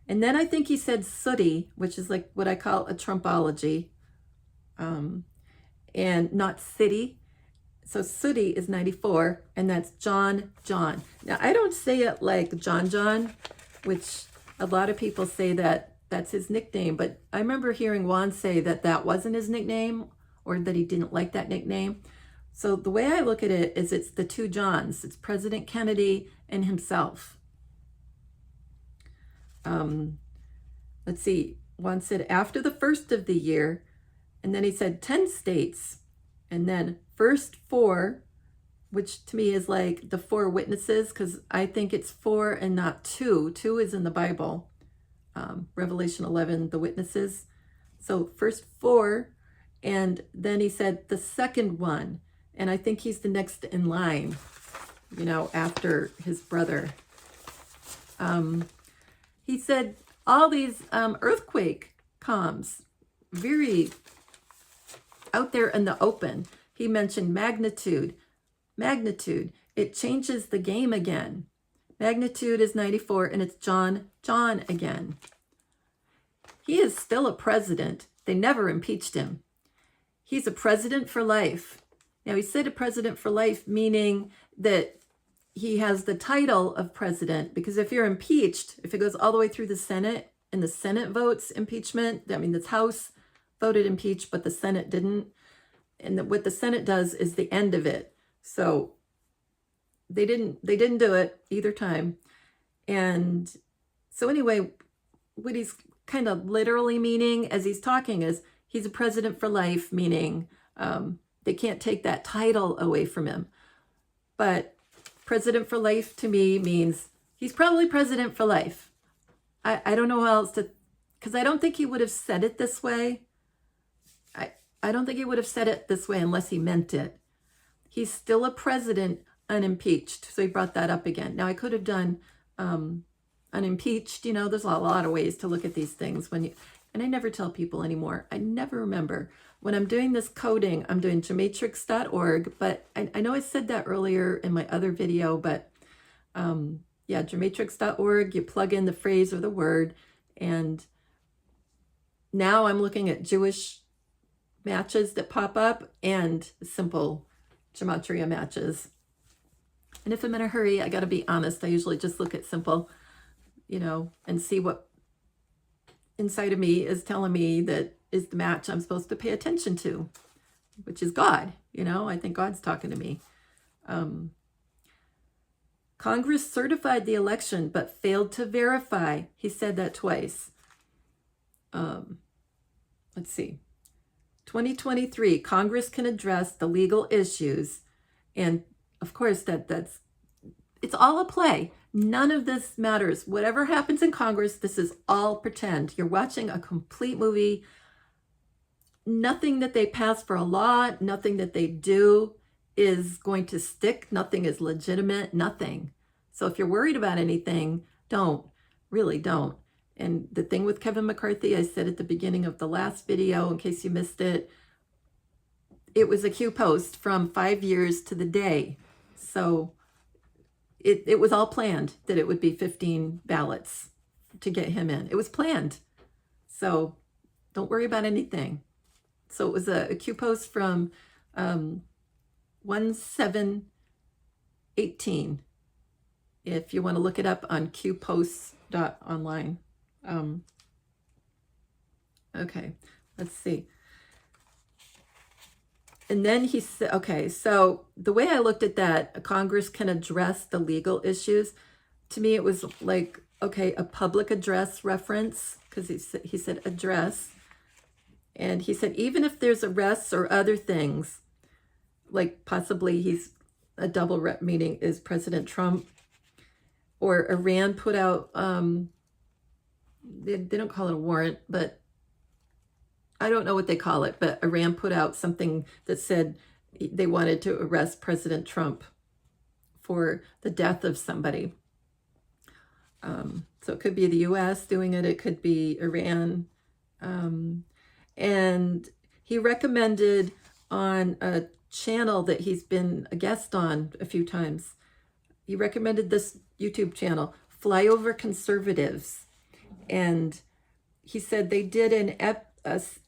[SPEAKER 1] And then I think he said sooty, which is like what I call a Trumpology, and not city. So sooty is 94, and that's John. Now, I don't say it like John, which a lot of people say that's his nickname, but I remember hearing Juan say that wasn't his nickname, or that he didn't like that nickname. So the way I look at it is it's the two Johns. It's President Kennedy and himself. Let's see. Juan said after the first of the year, and then he said 10 states, and then first 4, which to me is like the 4 witnesses, because I think it's 4 and not 2. 2 is in the Bible. Revelation 11, the witnesses. So first 4, and then he said the second one, and I think he's the next in line, after his brother. He said all these earthquake comms, very out there in the open. He mentioned magnitude. It changes the game again. Magnitude is 94, and it's John again. He is still a president. They never impeached him. He's a president for life. Now, he said a president for life, meaning that he has the title of president, because if you're impeached, if it goes all the way through the Senate, and the Senate votes impeachment, the House voted impeach, but the Senate didn't. And what the Senate does is the end of it. So they didn't do it either time. And so anyway, what he's kind of literally meaning as he's talking is he's a president for life, meaning they can't take that title away from him. But president for life to me means he's probably president for life. I don't know how else to, because I don't think he would have said it this way. I don't think he would have said it this way unless he meant it. He's still a president unimpeached. So he brought that up again. Now I could have done unimpeached. There's a lot of ways to look at these things and I never tell people anymore. I never remember. When I'm doing this coding, I'm doing geomatrix.org, but I know I said that earlier in my other video, but yeah, geomatrix.org, you plug in the phrase or the word, and now I'm looking at Jewish matches that pop up and simple gematria matches. And if I'm in a hurry, I got to be honest, I usually just look at simple, and see what inside of me is telling me that is the match I'm supposed to pay attention to, which is God. I think God's talking to me. Congress certified the election but failed to verify. He said that twice. Let's see. 2023, Congress can address the legal issues. And of course, it's all a play. None of this matters. Whatever happens in Congress, this is all pretend. You're watching a complete movie. Nothing that they pass for a law, nothing that they do is going to stick. Nothing is legitimate, nothing. So if you're worried about anything, don't, really don't. And the thing with Kevin McCarthy, I said at the beginning of the last video, in case you missed it, it was a Q post from 5 years to the day. So it was all planned that it would be 15 ballots to get him in. It was planned. So don't worry about anything. So it was a Q post from 1/7/18. If you want to look it up on qposts.online. Okay, let's see. And then he said, okay, so the way I looked at that, Congress can address the legal issues. To me, it was like, okay, a public address reference, because he said address. And he said, even if there's arrests or other things, like possibly he's a double rep meeting is President Trump, or Iran put out, they don't call it a warrant, but I don't know what they call it, but Iran put out something that said they wanted to arrest President Trump for the death of somebody. So it could be the US doing it, it could be Iran. And he recommended on a channel that he's been a guest on a few times, he recommended this YouTube channel, Flyover Conservatives. And he said they did an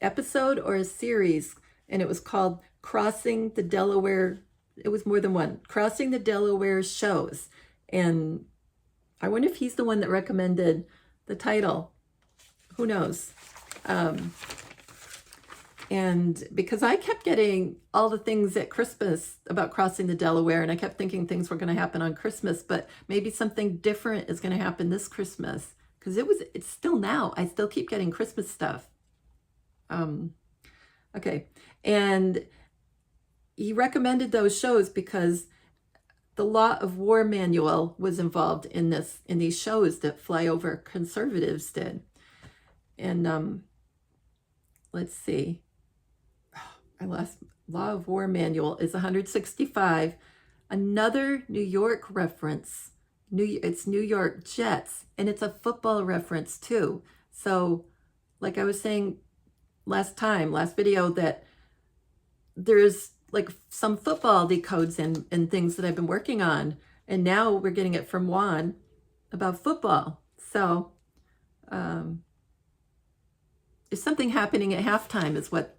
[SPEAKER 1] episode or a series, and it was called Crossing the Delaware. It was more than one, Crossing the Delaware Shows. And I wonder if he's the one that recommended the title. Who knows? And because I kept getting all the things at Christmas about crossing the Delaware, and I kept thinking things were going to happen on Christmas, but maybe something different is going to happen this Christmas, because it's still now. I still keep getting Christmas stuff. Okay. And he recommended those shows because the Law of War Manual was involved in these shows that Flyover Conservatives did. And let's see. I lost. Law of War Manual is 165. Another New York reference. It's New York Jets, and it's a football reference too. So, like I was saying last video, that there's like some football decodes and things that I've been working on, and now we're getting it from Juan about football. So, is something happening at halftime is what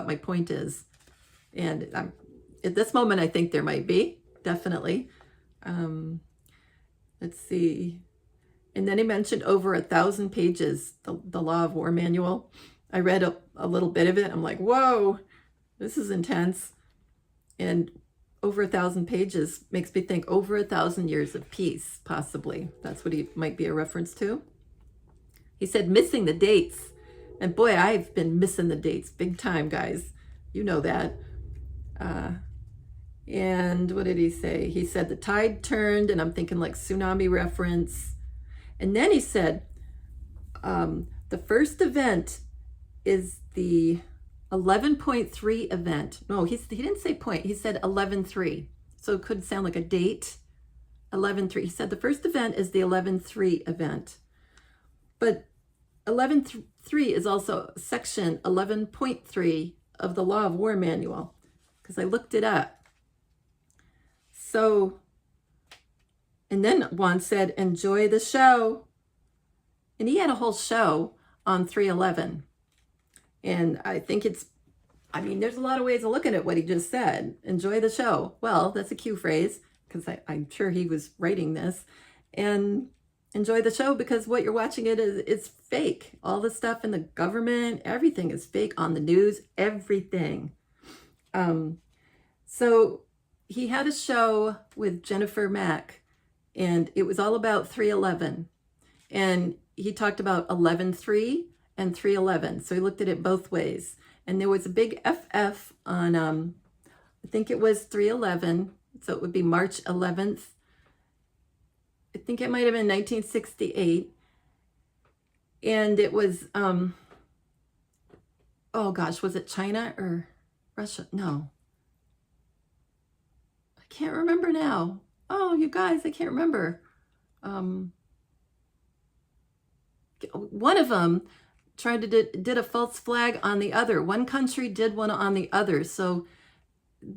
[SPEAKER 1] my point is. And at this moment, I think there might be, definitely. Let's see. And then he mentioned over 1,000 pages, the Law of War Manual. I read a little bit of it. I'm like, whoa, this is intense. And over 1,000 pages makes me think over 1,000 years of peace, possibly. That's what he might be a reference to. He said missing the dates. And boy, I've been missing the dates big time, guys. You know that. And what did he say? He said the tide turned, and I'm thinking like tsunami reference. And then he said the first event is the 11.3 event. No, he didn't say point. He said 11.3. So it could sound like a date. 11.3. He said the first event is the 11.3 event. But 11.3 is also section 11.3 of the Law of War Manual, because I looked it up. So, and then Juan said, enjoy the show. And he had a whole show on 3/11. And I think there's a lot of ways of looking at what he just said. Enjoy the show. Well, that's a cue phrase, because I'm sure he was writing this. And enjoy the show because what you're watching it's fake. All the stuff in the government, everything is fake on the news, everything. So he had a show with Jennifer Mack, and it was all about 3/11. And he talked about 11.3 and 3/11. So he looked at it both ways. And there was a big FF on, I think it was 3/11. So it would be March 11th. I think it might have been 1968. And it was, oh gosh, was it China or Russia? No. I can't remember now. Oh, you guys, I can't remember. One of them tried to did a false flag on the other. One country did one on the other. So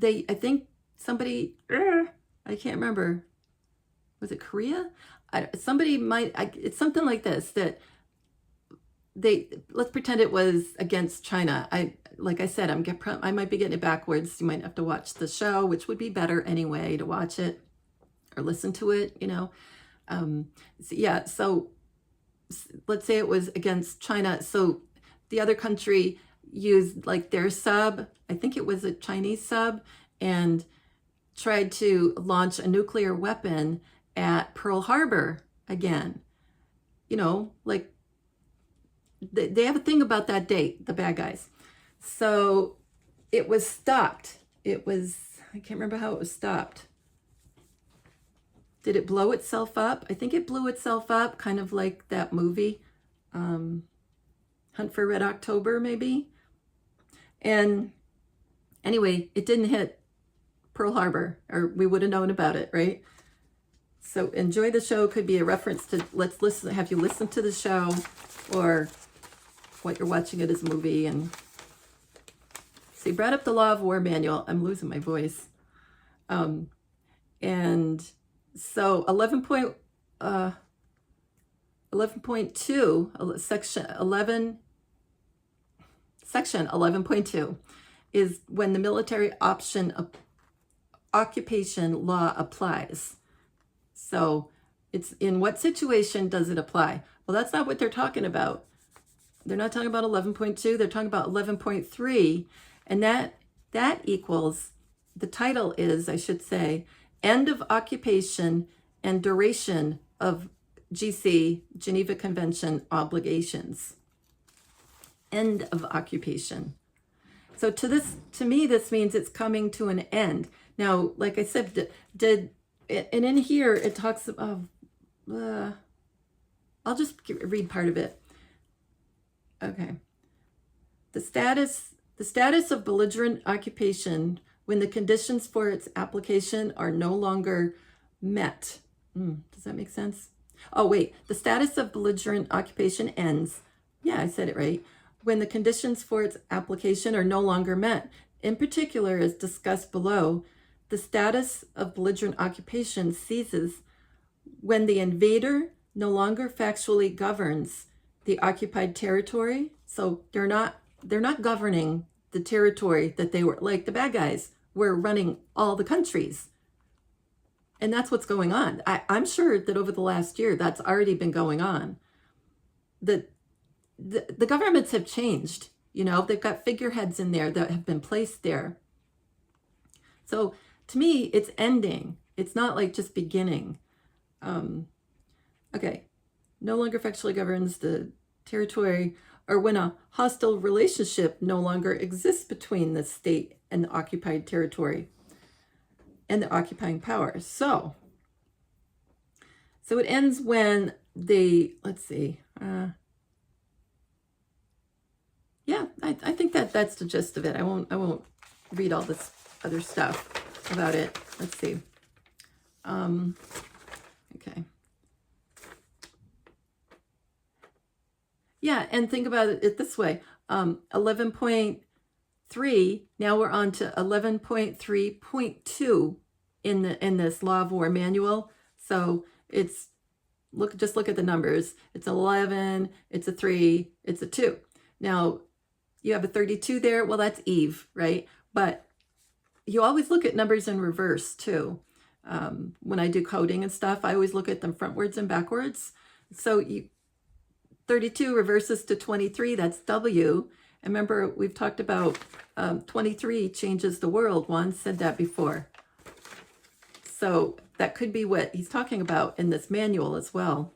[SPEAKER 1] I think somebody, I can't remember. Was it Korea? Somebody might, it's something like this, that let's pretend it was against China. Like I said, I might be getting it backwards. You might have to watch the show, which would be better anyway, to watch it or listen to it, so let's say it was against China. So the other country used like their sub, I think it was a Chinese sub, and tried to launch a nuclear weapon at Pearl Harbor again. Like they have a thing about that date, the bad guys. So it was stopped. I can't remember how it was stopped. Did it blow itself up? I think it blew itself up, kind of like that movie, Hunt for Red October, maybe. And anyway, it didn't hit Pearl Harbor, or we would have known about it, right? So enjoy the show could be a reference to have you listen to the show, or what you're watching it as a movie. And so you brought up the Law of War manual. I'm losing my voice. And so 11.2, section 11.2 is when the military occupation law applies. So it's in what situation does it apply? Well, that's not what they're talking about. They're not talking about 11.2. They're talking about 11.3. And that equals, the title is, I should say, End of Occupation and Duration of GC, Geneva Convention Obligations. End of occupation. So to me, this means it's coming to an end. Now, like I said, and in here it talks about, I'll just read part of it. Okay. The status of belligerent occupation when the conditions for its application are no longer met. Does that make sense? Oh, wait. The status of belligerent occupation ends. Yeah, I said it right. When the conditions for its application are no longer met. In particular, as discussed below, the status of belligerent occupation ceases when the invader no longer factually governs the occupied territory. So they're not governing the territory that they were, like the bad guys were running all the countries. And that's what's going on. I'm sure that over the last year, that's already been going on. The governments have changed. They've got figureheads in there that have been placed there. So to me, it's ending. It's not like just beginning. Okay. No longer factually governs the territory, or when a hostile relationship no longer exists between the state and the occupied territory and the occupying power. So it ends when let's see. Yeah, I think that's the gist of it. I won't read all this other stuff about it. Let's see. Okay. Yeah, and think about it this way. 11.3, now we're on to 11.3.2 in this Law of War manual. So it's, just look at the numbers. It's 11, it's a 3, it's a 2. Now, you have a 32 there. Well, that's Eve, right? But you always look at numbers in reverse too. When I do coding and stuff, I always look at them frontwards and backwards. So 32 reverses to 23, that's W. And remember, we've talked about 23 changes the world. Juan said that before. So that could be what he's talking about in this manual as well.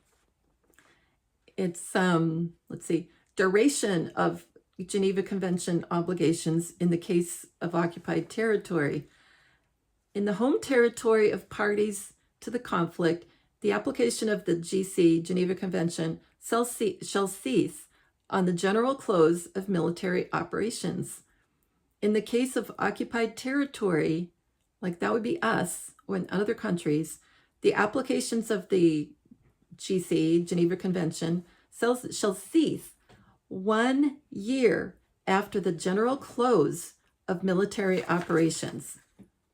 [SPEAKER 1] It's, let's see, duration of Geneva Convention obligations in the case of occupied territory. In the home territory of parties to the conflict, the application of the GC, Geneva Convention, shall cease on the general close of military operations. In the case of occupied territory, like that would be us or in other countries, the applications of the GC, Geneva Convention, shall cease 1 year after the general close of military operations.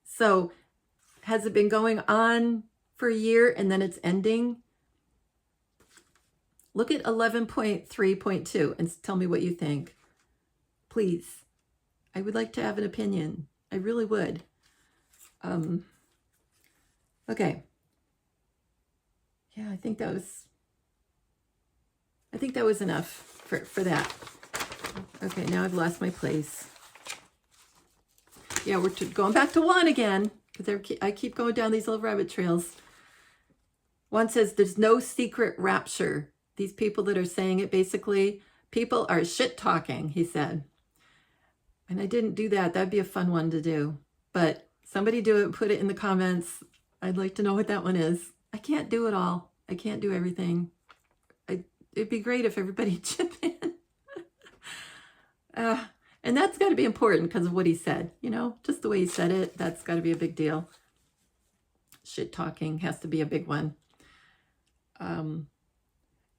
[SPEAKER 1] So has it been going on for a year and then it's ending? Look at 11.3.2 and tell me what you think. Please. I would like to have an opinion. I really would. Okay. Yeah, I think that was enough for that. Okay, now I've lost my place. Yeah, we're going back to Juan again, because I keep going down these little rabbit trails. Juan says there's no secret rapture. These people that are saying it, basically, people are shit talking, he said. And I didn't do that. That'd be a fun one to do. But somebody do it, put it in the comments. I'd like to know what that one is. I can't do it all. I can't do everything. It'd be great if everybody chip in. And that's got to be important because of what he said. You know, just the way he said it, that's got to be a big deal. Shit talking has to be a big one.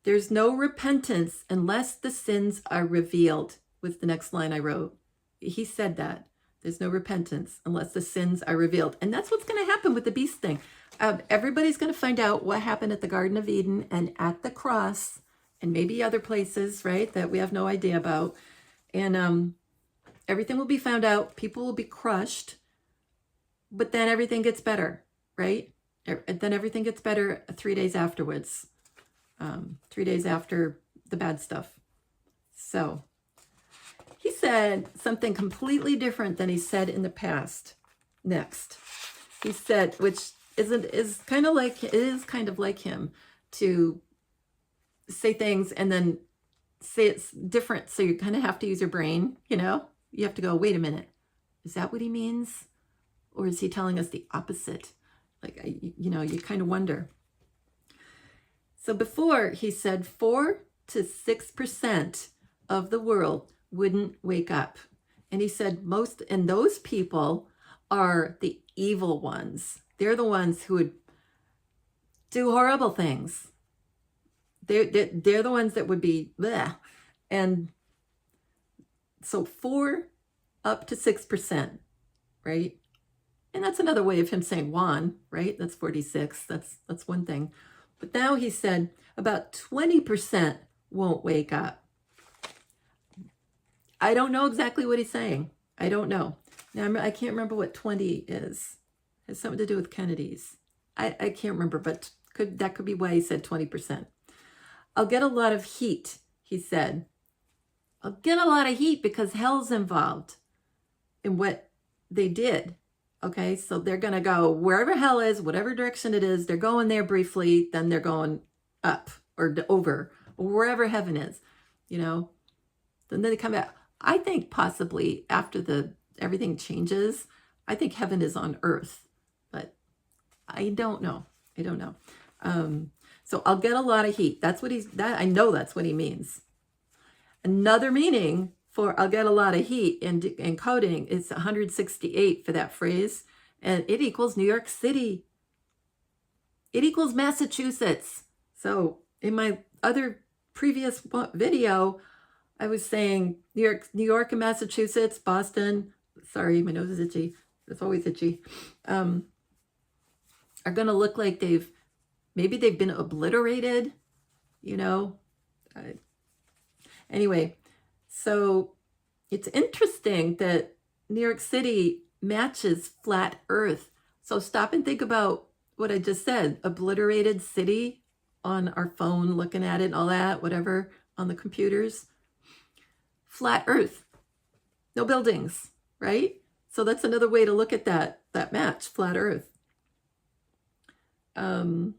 [SPEAKER 1] There's no repentance unless the sins are revealed, was the next line I wrote. He said that. There's no repentance unless the sins are revealed. And that's what's going to happen with the beast thing. Everybody's going to find out what happened at the Garden of Eden and at the cross and maybe other places, right, that we have no idea about. And everything will be found out. People will be crushed. But then everything gets better, right? Then everything gets better 3 days afterwards. 3 days after the bad stuff. So he said something completely different than he said in the past. Next, he said, which is kind of like him to say things and then say it's different. So you kind of have to use your brain, you know? You have to go, wait a minute. Is that what he means? Or is he telling us the opposite? Like, you know, you kind of wonder. So before, he said 4 to 6% of the world wouldn't wake up. And he said and those people are the evil ones. They're the ones who would do horrible things. They're the ones that would be bleh. And so 4 up to 6%, right? And that's another way of him saying Juan, right? That's 46. That's one thing. But now he said about 20% won't wake up. I don't know exactly what he's saying. I don't know. Now, I can't remember what 20 is. It has something to do with Kennedy's. I can't remember, but that could be why he said 20%. I'll get a lot of heat, he said. I'll get a lot of heat because hell's involved in what they did. Okay, so they're going to go wherever hell is, whatever direction it is, they're going there briefly, then they're going up or over, or wherever heaven is, you know. Then they come back. I think possibly after everything changes, I think heaven is on earth, but I don't know. I don't know. So I'll get a lot of heat. That's what I know that's what he means. Another meaning for I'll get a lot of heat in coding is 168 for that phrase. And it equals New York City. It equals Massachusetts. So in my other previous video, I was saying New York and Massachusetts, Boston, sorry, my nose is itchy. It's always itchy. Are going to look like maybe they've been obliterated, you know. Anyway, so it's interesting that New York City matches flat earth. So stop and think about what I just said, obliterated city on our phone, looking at it and all that, whatever, on the computers. Flat earth, no buildings, right? So that's another way to look at that match, flat earth. And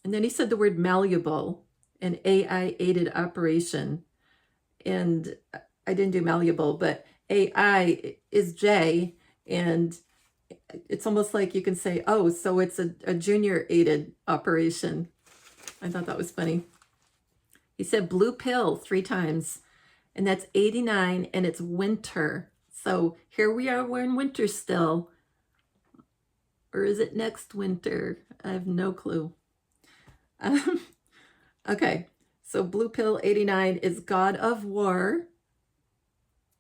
[SPEAKER 1] then he said the word malleable, an AI-aided operation. And I didn't do malleable, but AI is J, and it's almost like you can say, oh, so it's a junior aided operation. I thought that was funny. He said blue pill 3 times, and that's 89, and it's winter. So here we are, we're in winter still. Or is it next winter? I have no clue. Okay, so blue pill 89 is God of War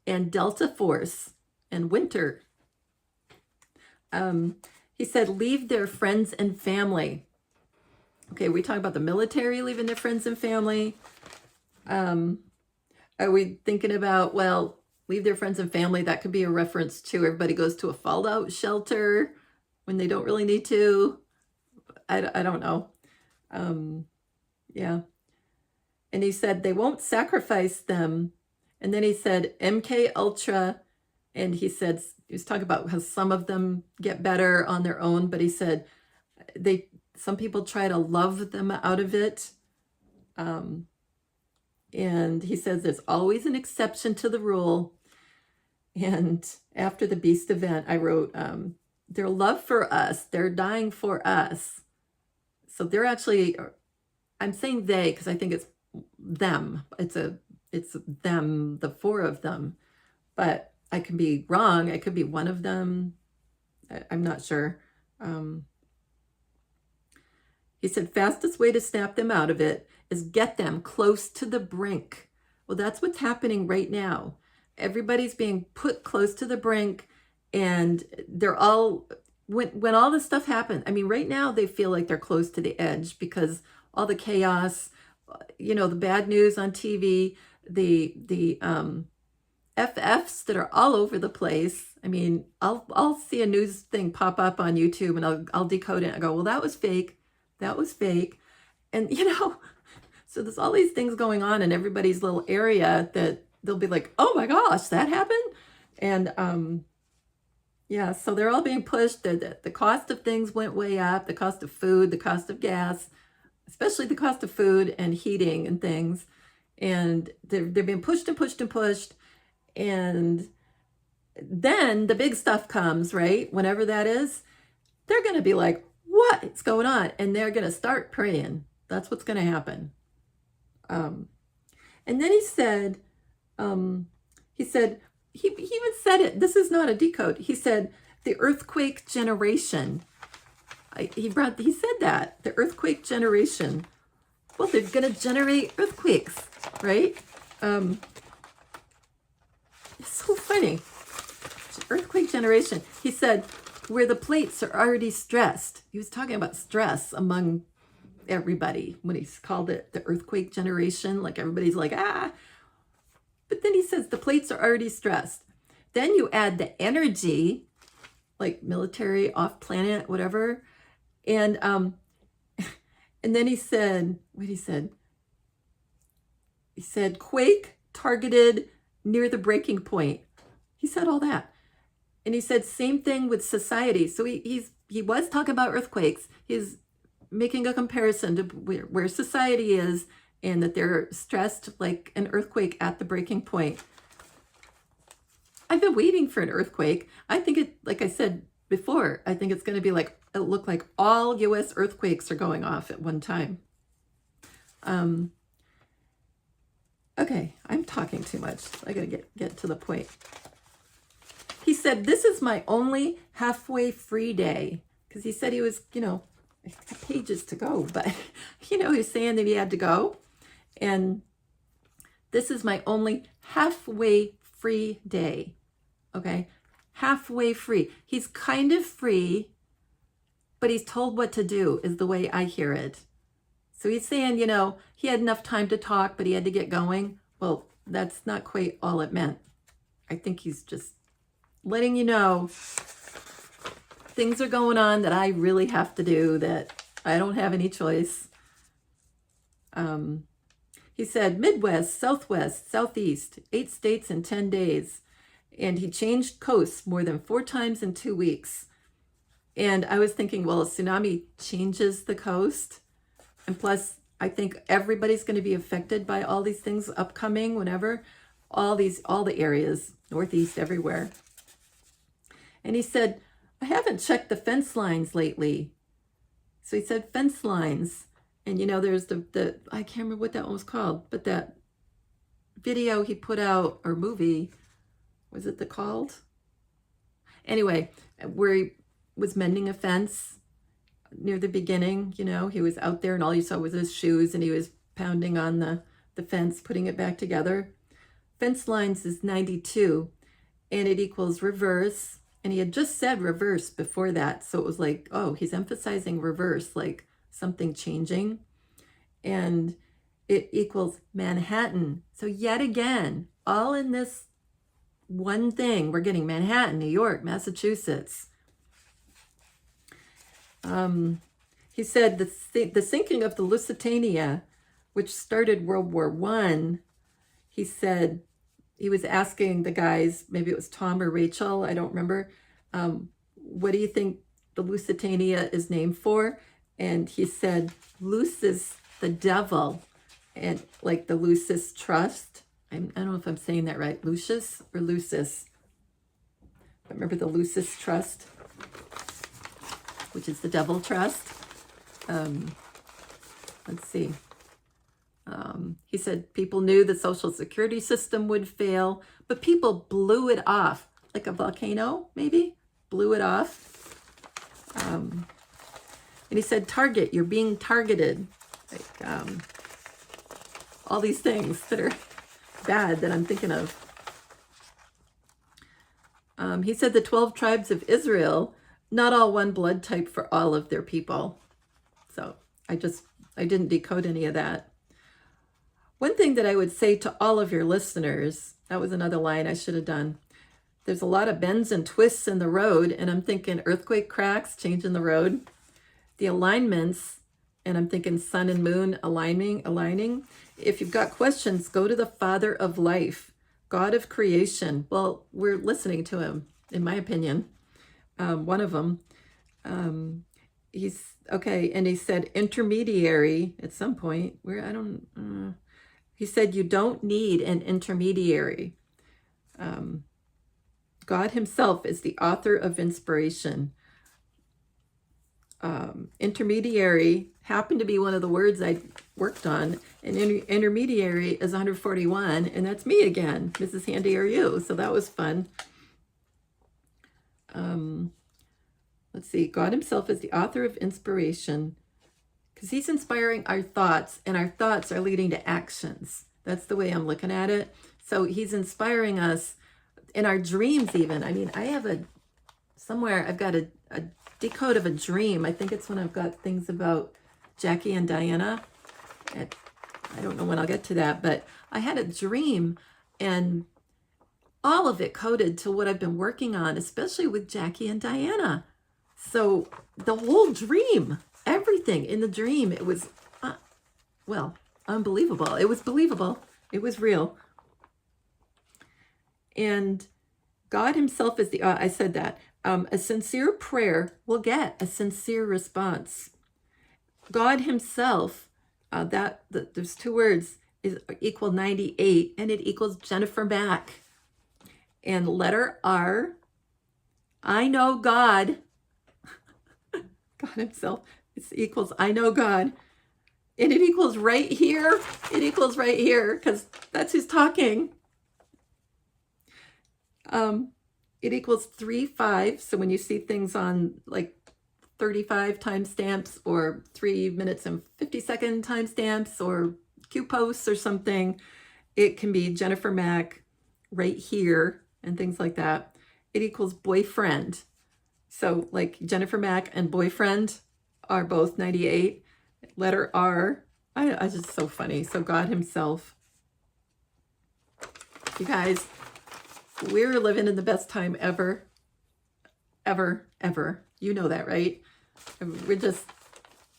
[SPEAKER 1] and Delta Force and winter. He said leave their friends and family. Okay, we talk about the military leaving their friends and family. Are we thinking about, well, leave their friends and family? That could be a reference to everybody goes to a fallout shelter when they don't really need to. I don't know. Yeah. And he said they won't sacrifice them. And then he said MK Ultra. And he said, he was talking about how some of them get better on their own, but he said some people try to love them out of it. And he says there's always an exception to the rule. And after the Beast event, I wrote, their love for us, they're dying for us. So they're actually, I'm saying they, because I think it's them. It's them, the 4 of them. But I can be wrong. I could be one of them. I'm not sure. He said, fastest way to snap them out of it is get them close to the brink. Well, that's what's happening right now. Everybody's being put close to the brink, and they're all, when all this stuff happened, I mean, right now they feel like they're close to the edge because all the chaos, you know, the bad news on TV, the FFs that are all over the place. I mean, I'll see a news thing pop up on YouTube and I'll decode it and go, well, that was fake. That was fake. And, you know, so there's all these things going on in everybody's little area that they'll be like, oh my gosh, that happened. And yeah, so they're all being pushed. The cost of things went way up, the cost of food, the cost of gas, especially the cost of food and heating and things. And they're being pushed and pushed and pushed. And then the big stuff comes, right? Whenever that is, they're going to be like, what's going on? And they're going to start praying. That's what's going to happen. And then he said, he even said it, this is not a decode. He said, the earthquake generation. He said that, the earthquake generation. Well, they're going to generate earthquakes, right? It's so funny. Earthquake generation. He said, where the plates are already stressed. He was talking about stress among everybody when he called it the earthquake generation. Like everybody's like, ah. But then he says the plates are already stressed. Then you add the energy, like military, off planet, whatever. And then he said, what he said? He said, quake targeted near the breaking point. He said all that. And he said, same thing with society. So he was talking about earthquakes. He's making a comparison to where society is and that they're stressed like an earthquake at the breaking point. I've been waiting for an earthquake. I think it, like I said before, I think it's going to be like, it look like all U.S. earthquakes are going off at one time. Okay, I'm talking too much. I got to get to the point. He said, this is my only halfway free day. Because he said he was, you know, pages to go. But, you know, he's saying that he had to go. And this is my only halfway free day. Okay? Halfway free. He's kind of free, but he's told what to do is the way I hear it. So he's saying, you know, he had enough time to talk, but he had to get going. Well, that's not quite all it meant. I think he's just letting you know things are going on that I really have to do, that I don't have any choice. He said Midwest, Southwest, Southeast, 8 states in 10 days. And he changed coasts more than 4 times in 2 weeks. And I was thinking, well, a tsunami changes the coast. And plus, I think everybody's going to be affected by all these things upcoming, whenever, all the areas, Northeast, everywhere. And he said, I haven't checked the fence lines lately. So he said fence lines. And there's the I can't remember what that one was called, but that video he put out, or movie, was it called? Anyway, where he was mending a fence near the beginning, he was out there and all you saw was his shoes and he was pounding on the fence, putting it back together. Fence lines is 92 and it equals reverse. And he had just said reverse before that. So it was like, oh, he's emphasizing reverse, like something changing. And it equals Manhattan. So yet again, all in this one thing, we're getting Manhattan, New York, Massachusetts. He said the sinking of the Lusitania, which started World War I, he said, he was asking the guys, maybe it was Tom or Rachel, I don't remember, what do you think the Lusitania is named for? And he said, Lucis, the devil, and like the Lucis Trust. I don't know if I'm saying that right, Lucius or Lucis. Remember the Lucis Trust, which is the devil trust. Let's see. He said people knew the social security system would fail, but people blew it off, like a volcano, maybe, blew it off. And he said, target, you're being targeted. Like, all these things that are bad that I'm thinking of. He said the 12 tribes of Israel, not all one blood type for all of their people. So I didn't decode any of that. One thing that I would say to all of your listeners, that was another line I should have done. There's a lot of bends and twists in the road, and I'm thinking earthquake cracks, changing the road. The alignments, and I'm thinking sun and moon aligning. If you've got questions, go to the Father of Life, God of creation. Well, we're listening to him, in my opinion. One of them. He's okay, and he said intermediary at some point. He said you don't need an intermediary. God himself is the author of inspiration. Intermediary happened to be one of the words I worked on, and intermediary is 141, and that's me again, MrsHandyRU. So that was fun. Let's see. God himself is the author of inspiration, because he's inspiring our thoughts, and our thoughts are leading to actions. That's the way I'm looking at it. So he's inspiring us in our dreams even. I mean, I have I've got a decode of a dream. I think it's when I've got things about Jackie and Diana. I don't know when I'll get to that, but I had a dream and all of it coded to what I've been working on, especially with Jackie and Diana. So the whole dream, everything in the dream, it was, unbelievable. It was believable. It was real. And God himself is I said that. A sincere prayer will get a sincere response. God himself, there's two words, is equal 98, and it equals Jennifer Mack. And letter R, I know God. God himself, it equals I know God. And it equals right here. It equals right here, because that's who's talking. It equals 3-5. So when you see things on like 35 timestamps or 3 minutes and 50-second timestamps or Q posts or something, it can be Jennifer Mack right here and things like that. It equals boyfriend. So like Jennifer Mack and boyfriend are both 98. Letter R. I just so funny. So God himself. You guys, we're living in the best time ever. Ever, ever. You know that, right? We're just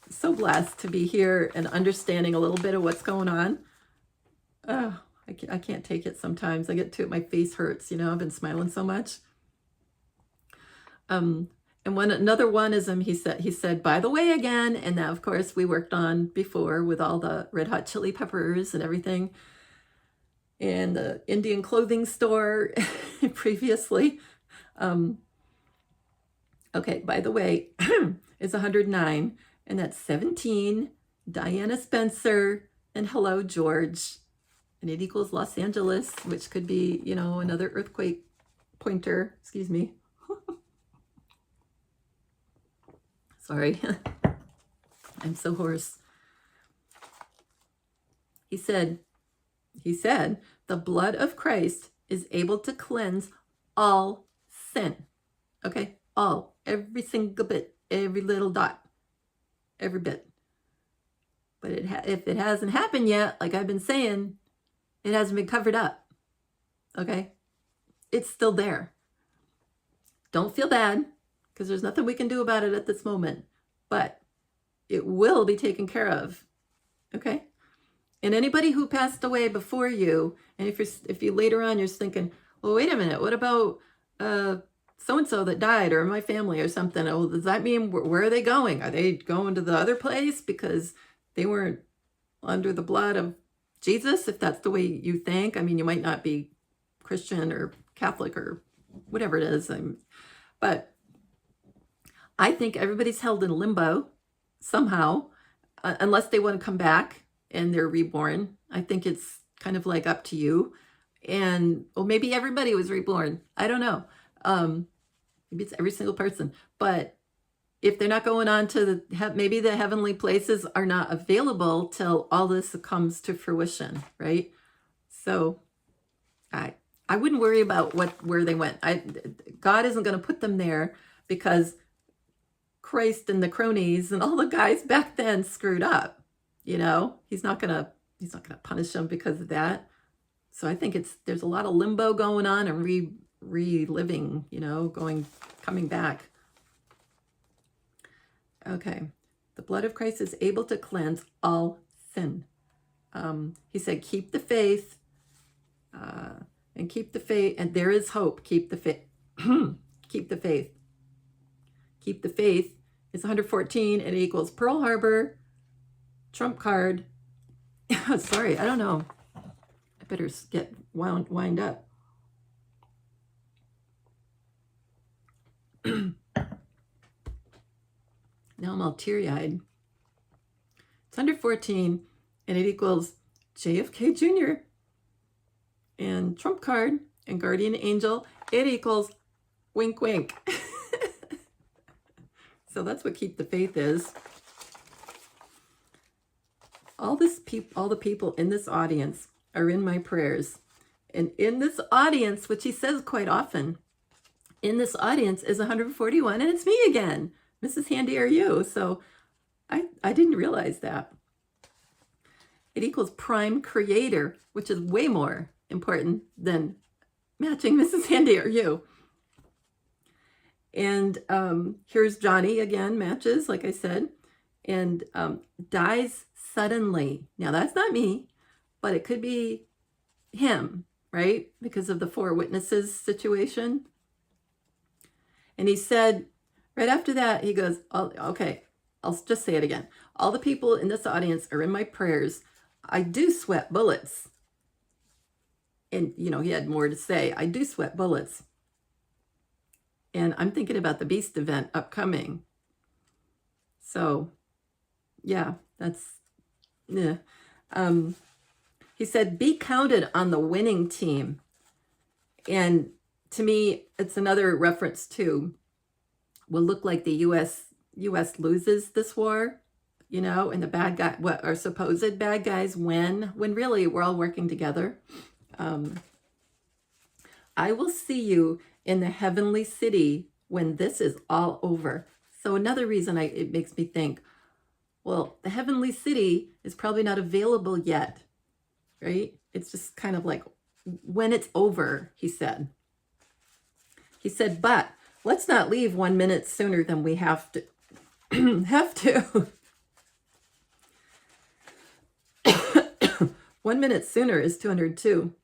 [SPEAKER 1] so blessed to be here and understanding a little bit of what's going on. Oh, I can't take it sometimes. I get to it, my face hurts, I've been smiling so much. And another oneism, he said, by the way, again, and that, of course, we worked on before with all the Red Hot Chili Peppers and everything, and the Indian clothing store previously. Okay, by the way, it's 109, and that's 17, Diana Spencer, and hello, George. And it equals Los Angeles, which could be, you know, another earthquake pointer. Excuse me. Sorry. I'm so hoarse. He said, the blood of Christ is able to cleanse all sin. Okay? All. Every single bit. Every little dot. Every bit. But if it hasn't happened yet, like I've been saying, it hasn't been covered up. Okay? It's still there. Don't feel bad, because there's nothing we can do about it at this moment. But it will be taken care of. Okay? And anybody who passed away before you, and if you later on you're thinking, well, wait a minute, what about so-and-so that died, or my family or something? Oh, does that mean where are they going? Are they going to the other place because they weren't under the blood of Jesus? If that's the way you think. I mean, you might not be Christian or Catholic or whatever it is. But I think everybody's held in limbo somehow, unless they want to come back and they're reborn. I think it's kind of like up to you. And, well, maybe everybody was reborn. I don't know. Maybe it's every single person. But if they're not going on to maybe the heavenly places are not available till all this comes to fruition, right? So I wouldn't worry about where they went. God isn't going to put them there because Christ and the cronies and all the guys back then screwed up. You know, he's not gonna punish them because of that. So I think there's a lot of limbo going on and reliving, you know, coming back. Okay, the blood of Christ is able to cleanse all sin. He said, keep the faith, and keep the faith, and there is hope. Keep the faith. Keep the faith. Keep the faith. It's 114, and it equals Pearl Harbor, trump card. Sorry, I don't know. I better get wind up. Now I'm all teary-eyed. It's 114, and it equals JFK Jr. and trump card and guardian angel. It equals wink, wink. So that's what keep the faith is. All the people in this audience are in my prayers. And in this audience, which he says quite often, in this audience is 141, and it's me again, MrsHandyRU. So I didn't realize that. It equals prime creator, which is way more important than matching MrsHandyRU. And here's Johnny again, matches, like I said, and dies suddenly. Now, that's not me, but it could be him, right? Because of the 4 witnesses situation. And he said, right after that, he goes, oh, okay, I'll just say it again. All the people in this audience are in my prayers. I do sweat bullets. And, you know, he had more to say. I do sweat bullets. And I'm thinking about the Beast event upcoming. So, yeah, yeah. He said, be counted on the winning team. And to me, it's another reference to, will look like the U.S. loses this war, you know, and the bad guy, what are supposed bad guys win, when really we're all working together. I will see you in the heavenly city when this is all over. So another reason it makes me think, well, the heavenly city is probably not available yet, right? It's just kind of like when it's over, he said. He said, but let's not leave 1 minute sooner than we have to. 1 minute sooner is 202,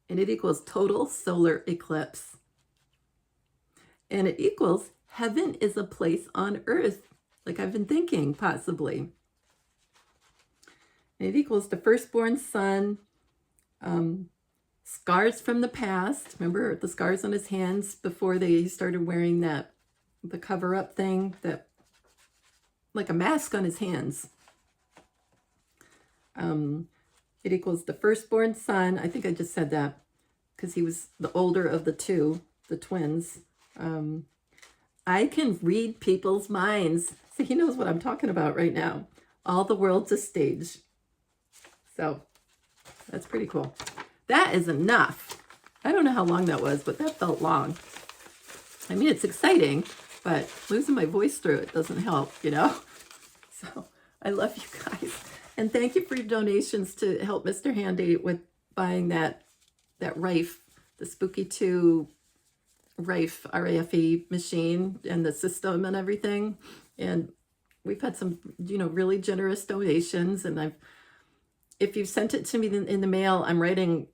[SPEAKER 1] and it equals total solar eclipse. And it equals heaven is a place on earth, like I've been thinking, possibly. And it equals the firstborn son, scars from the past. Remember the scars on his hands before they started wearing that the cover-up thing, that like a mask on his hands. It equals the firstborn son. I think I just said that because he was the older of the two, the twins. I can read people's minds. So he knows what I'm talking about right now. All the world's a stage. So that's pretty cool. That is enough. I don't know how long that was, but that felt long. I mean, it's exciting, but losing my voice through it doesn't help, you know? So I love you guys. And thank you for your donations to help Mr. Handy with buying that Rife, the Spooky 2 Rife RAFE machine and the system and everything. And we've had some, you know, really generous donations. And if you've sent it to me in the mail, I'm writing,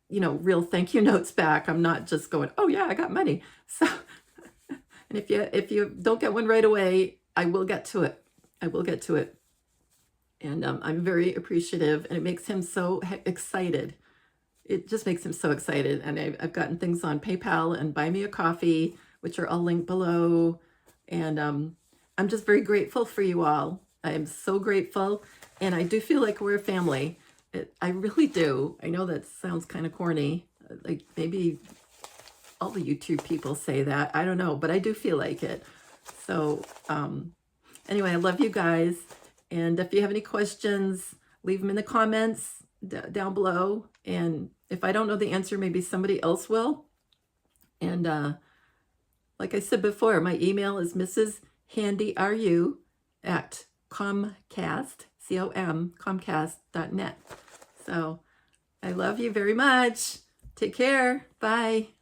[SPEAKER 1] you know, real thank you notes back. I'm not just going, oh yeah, I got money. So, and if you don't get one right away, I will get to it. I will get to it. And I'm very appreciative, and it makes him so excited. It just makes him so excited. And I've gotten things on PayPal and Buy Me a Coffee, which are all linked below. And I'm just very grateful for you all. I am so grateful. And I do feel like we're a family. I really do. I know that sounds kind of corny. Like maybe all the YouTube people say that. I don't know, but I do feel like it. So anyway, I love you guys. And if you have any questions, leave them in the comments down below. And if I don't know the answer, maybe somebody else will. And like I said before, my email is MrsHandyRU at Comcast, Comcast.net. So I love you very much. Take care. Bye.